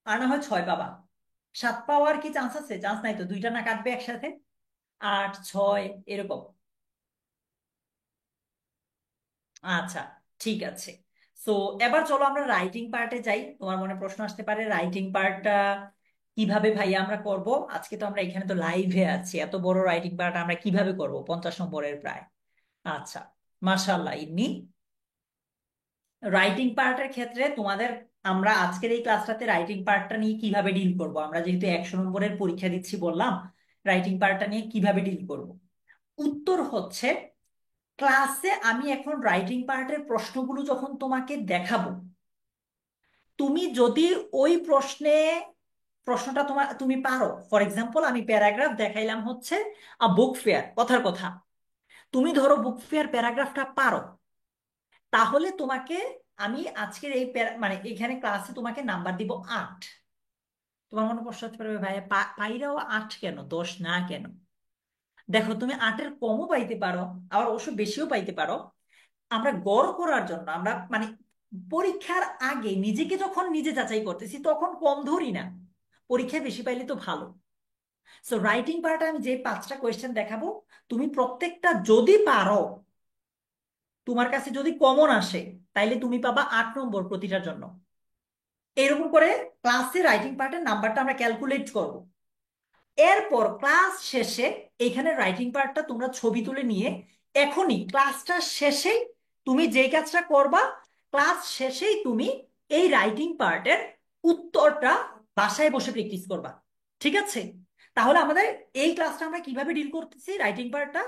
আর না হয় ছয় পাবা। সাত পাওয়ার কি চান্স আছে? চান্স নাই তো, দুইটা না কাটবে একসাথে, আট ছয় এরকম। আচ্ছা, ঠিক আছে। সো এবার চলো আমরা রাইটিং পার্টে যাই। তোমার মনে প্রশ্ন আসতে পারে রাইটিং পার্টটা কিভাবে ভাইয়া আমরা করব। আজকে তো আমরা এখানে তো লাইভে আছি, এত বড় রাইটিং পার্ট আমরা কিভাবে করব, 50 নম্বরের প্রায়। আচ্ছা, মাশাআল্লাহ ইন্নি। রাইটিং পার্টের ক্ষেত্রে তোমাদের, আমরা আজকের এই ক্লাসটাতে রাইটিং পার্টটা নিয়ে কিভাবে ডিল করব, আমরা যেহেতু 100 নম্বরের পরীক্ষা দিচ্ছি বললাম, রাইটিং পার্টটা নিয়ে কিভাবে ডিল করব। উত্তর হচ্ছে, ক্লাসে আমি এখন রাইটিং পার্টের প্রশ্নগুলো যখন তোমাকে দেখাবো, তুমি যদি ওই প্রশ্নটা তুমি পারো। ফর এক্সাম্পল আমি প্যারাগ্রাফ দেখাইলাম হচ্ছে বুক ফেয়ার, কথার কথা, তুমি ধরো বুক ফেয়ার প্যারাগ্রাফটা পারো, তাহলে তোমাকে আমি আজকের এই মানে এখানে ক্লাসে তোমাকে নাম্বার দিব 8। তোমার মনে প্রশ্ন হতে পারবে ভাই পাইরাও 8 কেন, 10 না কেন? দেখো, তুমি 8-এর কমও পাইতে পারো, আবার অবশ্য বেশিও পাইতে পারো। আমরা গড় করার জন্য, আমরা মানে পরীক্ষার আগে নিজেকে যখন নিজে যাচাই করতেছি তখন কম ধরি না, পরীক্ষায় বেশি পাইলে তো ভালো। সো রাইটিং পার্টে আমি যে 5টা কোয়েশ্চেন দেখাবো, তুমি প্রত্যেকটা যদি পারো, তোমার কাছে যদি কমন আসে, তাইলে তুমি পাবা 8 নম্বর প্রতিটার জন্য। এরকম করে ক্লাসে রাইটিং পার্টের নাম্বারটা আমরা ক্যালকুলেট করব। এরপর ক্লাস শেষে এইখানে রাইটিং পার্টটা তোমরা ছবি তুলে নিয়ে এখনই ক্লাসটা শেষেই তুমি যেই কাজটা করবা, ক্লাস শেষেই তুমি এই রাইটিং পার্টের উত্তরটা বাসায় বসে প্র্যাকটিস করবা। ঠিক আছে? তাহলে আমাদের এই ক্লাসটা আমরা কিভাবে ডিল করতেছি রাইটিং পার্টটা?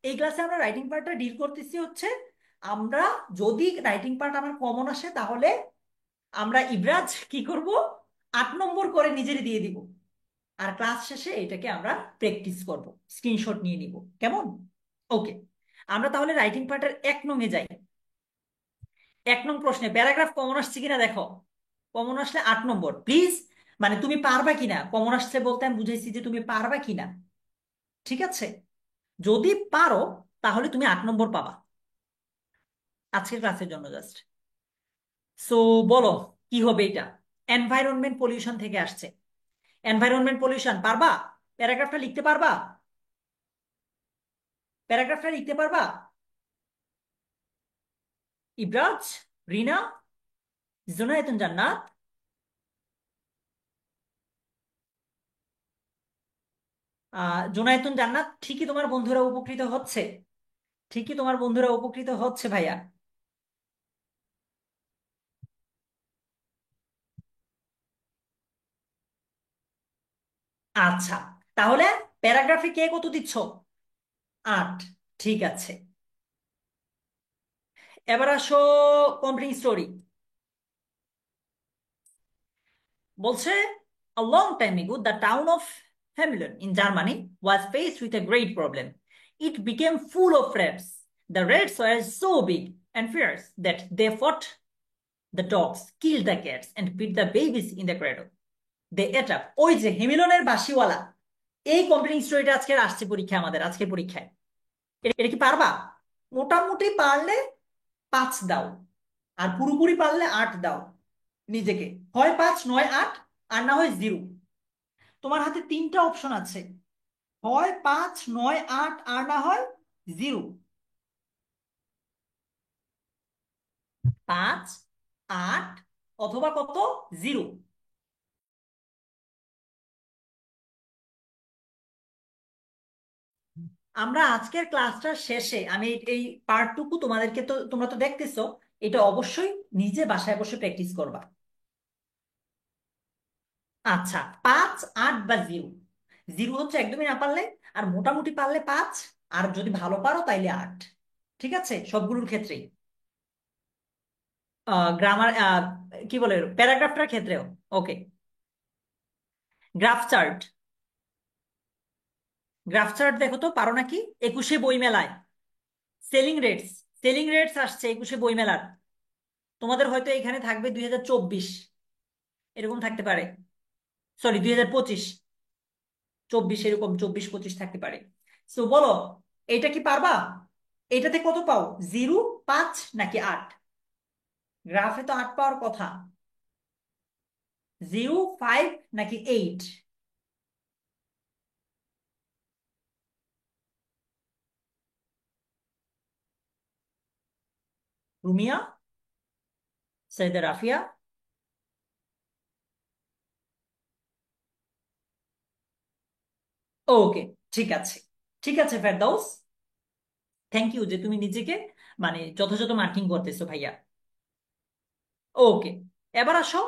এই ক্লাসে আমরা রাইটিং পার্টটা ডিল করতেছি হচ্ছে, আমরা যদি রাইটিং পার্ট আমার কমন আসে, তাহলে আমরা ইবরাজ কি করব, 8 নম্বর করে নিজের দিয়ে দিব। আর ক্লাস শেষে এটাকে আমরা প্র্যাকটিস করব, স্ক্রিনশট নিয়ে নিব। কেমন? ওকে। আমরা তাহলে রাইটিং পার্টের 1 নং-এ যাই। 1 নং প্রশ্নে প্যারাগ্রাফ কমন আসছে কিনা দেখো। কমন আসলে 8 নম্বর প্লিজ। মানে তুমি পারবা কিনা, কমন আসছে বলতে আমি বুঝাইছি যে তুমি পারবা কিনা। ঠিক আছে? যদি পারো তাহলে তুমি 8 নম্বর পাবা আজকের ক্লাসের জন্য জাস্ট। সো বলো কি হবে এটা। এনভায়রনমেন্ট পলিউশন থেকে আসছে। এনভায়রনমেন্ট পলিউশন পারবা? প্যারাগ্রাফটা লিখতে পারবা? প্যারাগ্রাফটা লিখতে পারবা? ইব্রাজ, রিনা, জুনায়েতুন জান্নাত। জুনায়েতুন জান্নাত, ঠিকই তোমার বন্ধুরা উপকৃত হচ্ছে। ঠিকই তোমার বন্ধুরা উপকৃত হচ্ছে ভাইয়া। আচ্ছা, তাহলে প্যারাগ্রাফে কে কত দিচ্ছ? 8। ঠিক আছে। এবার আসো কমপ্লিট স্টোরি। বলছে, a long time ago the town of Hamelin in Germany was faced with a great problem. It became full of rats. The rats were so big and fierce that they fought the dogs, killed the cats, and beat the babies in the cradle. They ate up. ওই যে হেমিলনের বাসিওয়ালা, এই কমপ্লিট স্টোরিটা আজকে আসছে পরীক্ষা, আমাদের আজকের পরীক্ষায়। এটা কি পারবা? মোটামুটি পারলে 5 দাও, আর পুরোপুরি পারলে 8 দাও নিজেকে। হয় 5 নয় 8, আর না হয় 0। তোমার হাতে 3টা অপশন আছে, হয় 5 নয় 8, আর না হয় 0। 5, 8 অথবা কত, 0। আমরা আজকের ক্লাসটার শেষে আমি এই পার্টটুকু তোমাদেরকে, তো তোমরা তো দেখতেছো, এটা অবশ্যই নিজে বাসায় বসে প্র্যাকটিস করবা। আচ্ছা, 5, 8 বা 0। 0 হচ্ছে একদমই না পারলে, আর মোটামুটি পারলে 5, আর যদি ভালো পারো তাইলে 8। ঠিক আছে সবগুলোর ক্ষেত্রেই। গ্রামার, কি বলে, প্যারাগ্রাফটার ক্ষেত্রেও। Okay. Graph chart. Graph chart দেখো তো পারো নাকি। 21শে বইমেলায় সেলিং রেটস, সেলিং রেটস আসছে 21শে বইমেলার। তোমাদের হয়তো এখানে থাকবে 2024, এরকম থাকতে পারে। সরি, 2025, 24, এরকম 24 25 থাকতে পারে। সো বলো, এটা কি পারবা? এটাতে কত পাও? 0, 5 নাকি 8? গ্রাফে তো 8 পাওয়ার কথা। 0, 5 নাকি 8? রুমিয়া, সৈয়দা রাফিয়া। ওকে, ঠিক আছে। ঠিক আছে ফেরদৌস, থ্যাংক ইউ যে তুমি নিজেকে মানে যথাযথ মার্কিং করতেছো ভাইয়া। ওকে। এবার আসো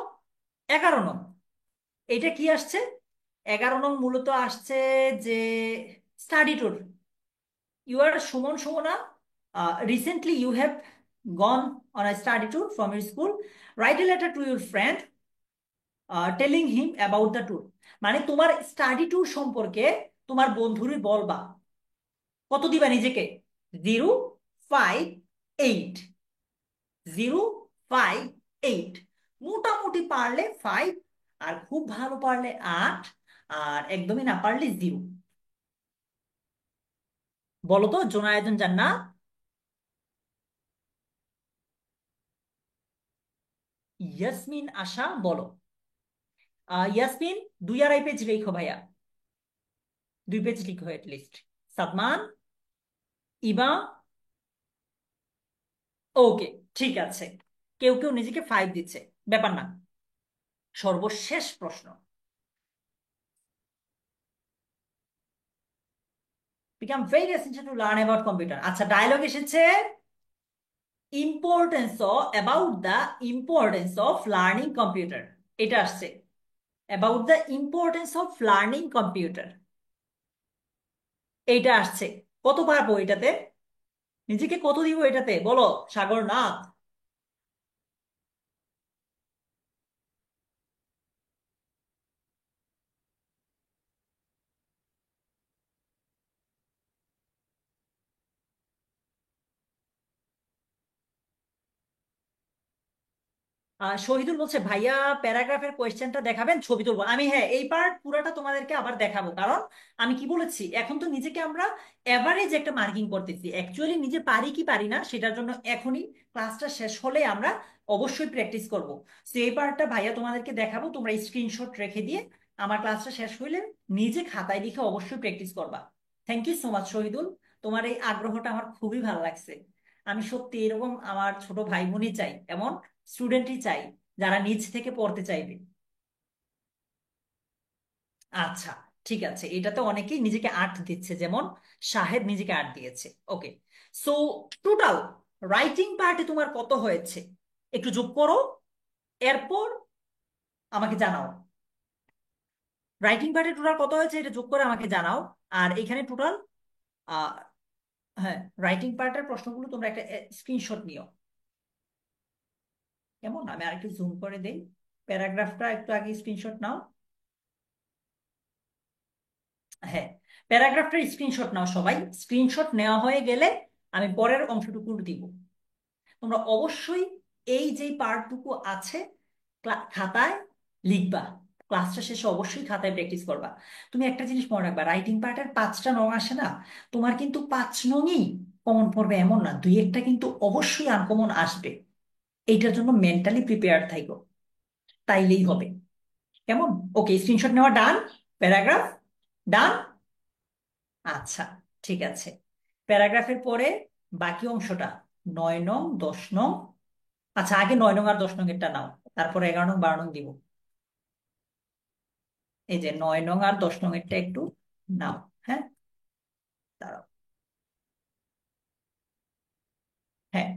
11 নং। এটা কি আসছে? 11 নং মূলত আসছে যে study tour. You are Suman Sumona, recently you have gone on a study tour from your school. Write a letter to your friend telling him about the tour. মানে তোমার স্টাডি ট্যুর সম্পর্কে তোমার বন্ধুরে বলবা। কত দিবা নিজেকে? 0, 5, 8। 0, 5, 8। মোটামুটি পারলে 5, আর খুব ভালো পারলে 8, আর একদমই না পারলে 0। বলো তো জোনায়েদুন জান্নাত। ইয়াসমিন আশা, বলো। ইয়াসমিন, 2 আড়াই পেজ লেখো ভাইয়া। 2 পেজ লিখো লিস্ট। সাদমান, ইবা। ওকে, ঠিক আছে। কেউ কেউ নিজেকে 5 দিচ্ছে, ব্যাপার না। সর্বশেষ প্রশ্ন। become very essential to learn about computer। আচ্ছা, ডায়লগ এসেছে importance of, about the importance of learning computer. এটা আসছে about the importance of learning computer, এইটা আসছে। কত পারবো এটাতে? নিজেকে কত দিব এটাতে বলো, সাগরনাথ? শহীদুল বলছে ভাইয়া প্যারাগ্রাফের কোয়েশ্চেনটা দেখাবেন, ছবি তুলবো আমি। হ্যাঁ, এই পার্ট পুরাটা তোমাদেরকে আবার দেখাবো, কারণ আমি কি বলেছি, এখন তো নিজেকে আমরা এভারেজ একটা মার্কিং করতেছি, অ্যাকচুয়ালি নিজে পারি কি পারি না সেটার জন্য এখনই ক্লাসটা শেষ হলে আমরা অবশ্যই প্র্যাকটিস করব। তো এই পার্টটা ভাইয়া তোমাদেরকে দেখাবো, তোমরা স্ক্রিনশট রেখে দিয়ে আমার ক্লাসটা শেষ হইলে নিজে খাতায় লিখে অবশ্যই প্র্যাকটিস করবা। Thank you so much Shahidul, তোমার এই আগ্রহটা আমার খুবই ভালো লাগছে। আমি সত্যি এরকম আমার ছোট ভাই বোনই চাই, এমন স্টুডেন্টই চাই যারা নিজ থেকে পড়তে চাইবে। আচ্ছা, ঠিক আছে, এটাতে অনেকেই নিজেকে 8 দিচ্ছে, যেমন শাহেদ নিজেকে 8 দিয়েছে। ওকে, সো টোটাল রাইটিং পার্টে তোমার কত হয়েছে একটু যোগ করো, এরপর আমাকে জানাও। রাইটিং পার্টে টোটাল কত হয়েছে এটা যোগ করে আমাকে জানাও। আর এখানে টোটাল, হ্যাঁ, রাইটিং পার্টের প্রশ্নগুলো তোমরা একটা স্ক্রিনশট নিও। কেমন, আমি আরেকটু জুম করে দেই, প্যারাগ্রাফটা একটু আগে স্ক্রিনশট নাও। হ্যাঁ, প্যারাগ্রাফটার স্ক্রিনশট নাও সবাই। স্ক্রিনশট নেওয়া হয়ে গেলে আমি পরের অংশটুকু দিব। তোমরা অবশ্যই এই যে পার্টটুকু আছে খাতায় লিখবা, ক্লাসটা শেষে অবশ্যই খাতায় প্র্যাকটিস করবা। তুমি একটা জিনিস মনে রাখবা, রাইটিং পার্টের 5টা নং আসে না, তোমার কিন্তু 5 নংই কমন পড়বে এমন না, দুই একটা কিন্তু অবশ্যই আনকমন আসবে। এইটার জন্য মেন্টালি প্রিপেয়ার থাইকো, তাইলেই হবে। কেমন? ওকে, স্ক্রিনশট নেওয়া ডান, প্যারাগ্রাফ ডান। আচ্ছা, ঠিক আছে। প্যারাগ্রাফের পরে বাকি অংশটা 9 নং 10 নং। আচ্ছা, আগে 9 নং আর 10 নং এরটা নাও, তারপরে 11 নং 12 নং দিব। এই যে 9 নং আর 10 নং এরটা একটু নাও। হ্যাঁ, দাঁড়াও। হ্যাঁ,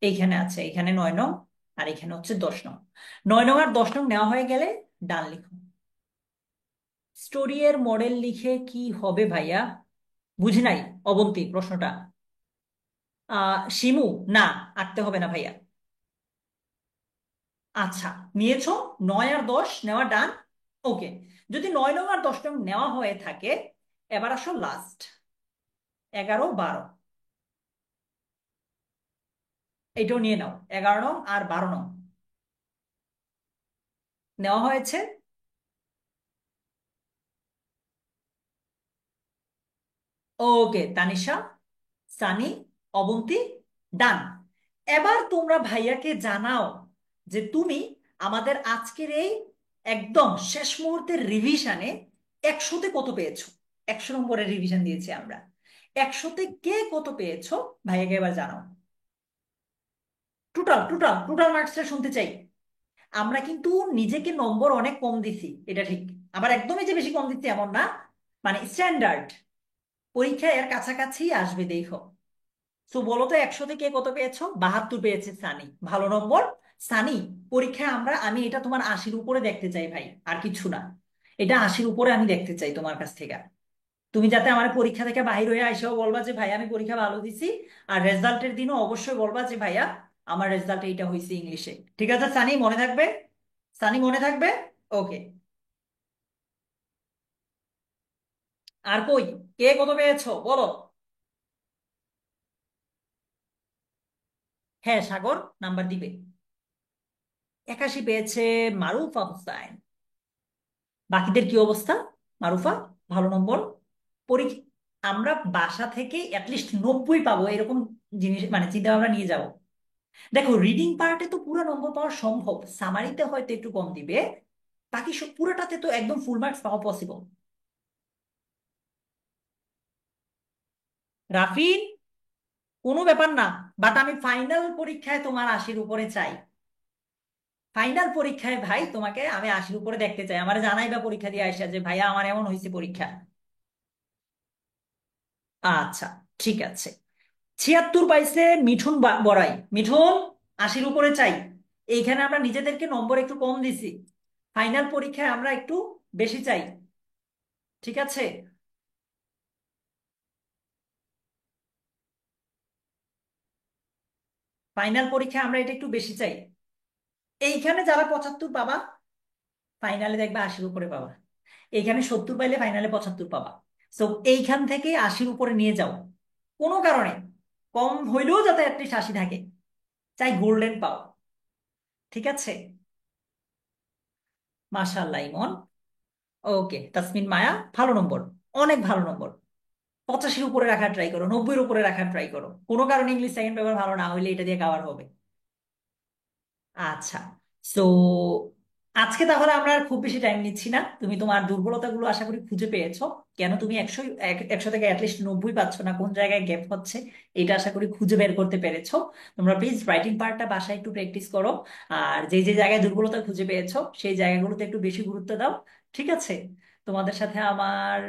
এইখানে আছে, এইখানে 9 নং আর এখানে হচ্ছে 10 নং। 9 নং আর 10 নং নেওয়া হয়ে গেলে ডান লিখো। স্টোরি এর মডেল লিখে কি হবে ভাইয়া? বুঝি নাই অবন্তী প্রশ্নটা। শিমু, না, আঁকতে হবে না ভাইয়া। আচ্ছা, নিয়েছো। 9 আর 10 নেওয়া ডান। ওকে, যদি 9 নং আর 10 নং নেওয়া হয়ে থাকে, এবার আসো লাস্ট 11 12। এটাও নিয়ে নাও, 11 নং আর 12 নং নেওয়া হয়েছে। ওকে, তানিশা, সানি, অবন্তী, ডান। এবার তোমরা ভাইয়াকে জানাও যে তুমি আমাদের আজকের এই একদম শেষ মুহূর্তের রিভিশনে 100-তে কত পেয়েছো। 100 নম্বরের রিভিশন দিয়েছি আমরা, 100-তে কে কত পেয়েছো ভাইয়াকে এবার জানাও। টোটাল টোটাল টোটাল মার্কসটা শুনতে চাই। আমরা কিন্তু নিজেকে নম্বর অনেক কম দিছি, এটা ঠিক। আবার একদমই যে বেশি কম দিচ্ছি এমন না, মানে স্ট্যান্ডার্ড পরীক্ষায় এর কাছাকাছি আসবে দেখো। তো বলো তো, 100-তে কে কত পেয়েছো? 72 পেয়েছে সানি, ভালো নম্বর। সানি, পরীক্ষায় আমি এটা তোমার 80-র উপরে দেখতে চাই ভাই, আর কিছু না। এটা 80-র উপরে আমি দেখতে চাই তোমার কাছ থেকে। তুমি যাতে আমার পরীক্ষা থেকে বাহির হয়ে আইসাও বলবা যে ভাই আমি পরীক্ষা ভালো দিছি, আর রেজাল্টের দিনও অবশ্যই বলবা যে ভাইয়া আমার রেজাল্ট এইটা হয়েছে ইংলিশে। ঠিক আছে সানি, মনে থাকবে? সানি, মনে থাকবে? ওকে। আর কই, কে কত পেয়েছো বলো? হ্যাঁ, সাগর নাম্বার দিবে। 81 পেয়েছে মারুফা হোসাইন। বাকিদের কি অবস্থা? মারুফা, ভালো নম্বর। পরীক্ষা আমরা বাসা থেকে অ্যাটলিস্ট 90 পাবো এরকম জিনিস, মানে চিন্তা ভাবনা নিয়ে যাব। দেখো, রিডিং পার্টে তো পুরো নম্বর পাওয়া সম্ভব, সামারিতে হয়তো একটু কম দিবে, বাকি সব পুরোটাতে তো একদম ফুল মার্কস পাওয়া পসিবল। রাফি, কোনো ব্যাপার না, বাট আমি ফাইনাল পরীক্ষায় তোমার 80-র উপরে চাই। ফাইনাল পরীক্ষায় ভাই তোমাকে আমি 80-র উপরে দেখতে চাই। আমার জানাইবা পরীক্ষা দিয়ে আসা যে ভাইয়া আমার এমন হয়েছে পরীক্ষা। আচ্ছা, ঠিক আছে। 76 পাইছে মিঠুন বড়াই। মিঠুন, 80-র উপরে চাই। এইখানে আমরা নিজেদেরকে নম্বর একটু কম দিছি, ফাইনাল পরীক্ষায় আমরা একটু বেশি চাই। ঠিক আছে? ফাইনাল পরীক্ষায় আমরা এটা একটু বেশি চাই। এইখানে যারা 75 পাবা, ফাইনালে দেখবে 80-র উপরে পাবা। এইখানে 70 পাইলে ফাইনালে 75 পাবা। সো এইখান থেকে 80-র উপরে নিয়ে যাও, কোনো কারণে কম হইলেও যাতে অ্যাটলিস্ট 80 থাকে, চাই গোল্ডেন পাও। ঠিক আছে? মাশাআল্লাহ ইমন। ওকে তাসমিন মায়া, ভালো নম্বর, অনেক ভালো নম্বর। 85-র উপরে রাখার ট্রাই করো, 90-র উপরে রাখার ট্রাই করো। কোনো কারণে ইংলিশ সেকেন্ড পেপার ভালো না হইলে এটা দিয়ে কভার হবে। আচ্ছা। সো আজকে তাহলে আমরা আর খুব বেশি টাইম নিচ্ছি না। তুমি তোমার দুর্বলতাগুলো আশা করি খুঁজে পেয়েছো। কেন তুমি 100 থেকে অ্যাটলিস্ট 90 পাচ্ছ না, কোন জায়গায় গ্যাপ হচ্ছে, এটা আশা করি খুঁজে বের করতে পেরেছো। তোমরা প্লিজ রাইটিং পার্টটা বাসায় একটু প্র্যাকটিস করো। আর যে যে জায়গায় দুর্বলতা খুঁজে পেয়েছো সেই জায়গাগুলোতে একটু বেশি গুরুত্ব দাও। ঠিক আছে? তোমাদের সাথে আমার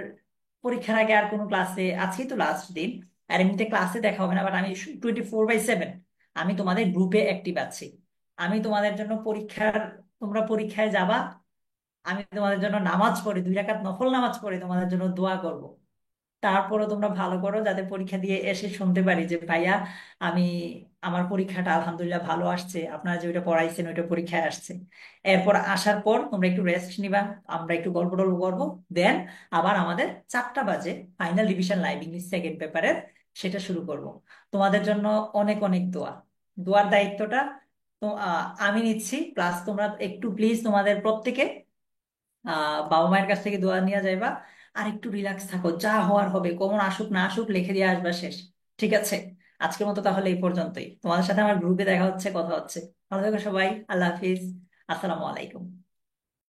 পরীক্ষার আগে আর কোনো ক্লাসে, আজকেই তো লাস্ট দিন, আর এমনিতে ক্লাসে দেখা হবে না, বাট আমি 24/7 আমি তোমাদের গ্রুপে অ্যাক্টিভ আছি। আমি তোমাদের জন্য তোমরা পরীক্ষায় যাবা, আমি তোমাদের জন্য নামাজ পড়ে 2 রাকাত নফল নামাজ পড়ে তোমাদের জন্য দোয়া করব। তারপরও তোমরা ভালো করো, যাতে পরীক্ষা দিয়ে এসে শুনতে পারি যে ভাইয়া আমি, আমার পরীক্ষাটা আলহামদুলিল্লাহ ভালো আসছে, আপনারা যে ওইটা পড়াইছেন ওইটা পরীক্ষায় আসছে। এরপর আসার পর তোমরা একটু রেস্ট নিবা, আমরা একটু গল্প টল্প করবো। দেন আবার আমাদের 4টা বাজে final revision live English second পেপারের, সেটা শুরু করব। তোমাদের জন্য অনেক অনেক দোয়া। দোয়ার দায়িত্বটা তো আমি নিচ্ছি। প্লাস তোমরা একটু প্লিজ তোমাদের প্রত্যেকে বাবা মায়ের কাছ থেকে দোয়া নিয়ে যাইবা। আর একটু রিল্যাক্স থাকো, যা হওয়ার হবে, কমন আসুক না আসুক লিখে দিয়ে আসবা, শেষ। ঠিক আছে? আজকের মতো তাহলে এই পর্যন্তই। তোমাদের সাথে আমার গ্রুপে দেখা হচ্ছে, কথা হচ্ছে। ভালো থেকো সবাই, আল্লাহ হাফিজ, আসসালামু আলাইকুম।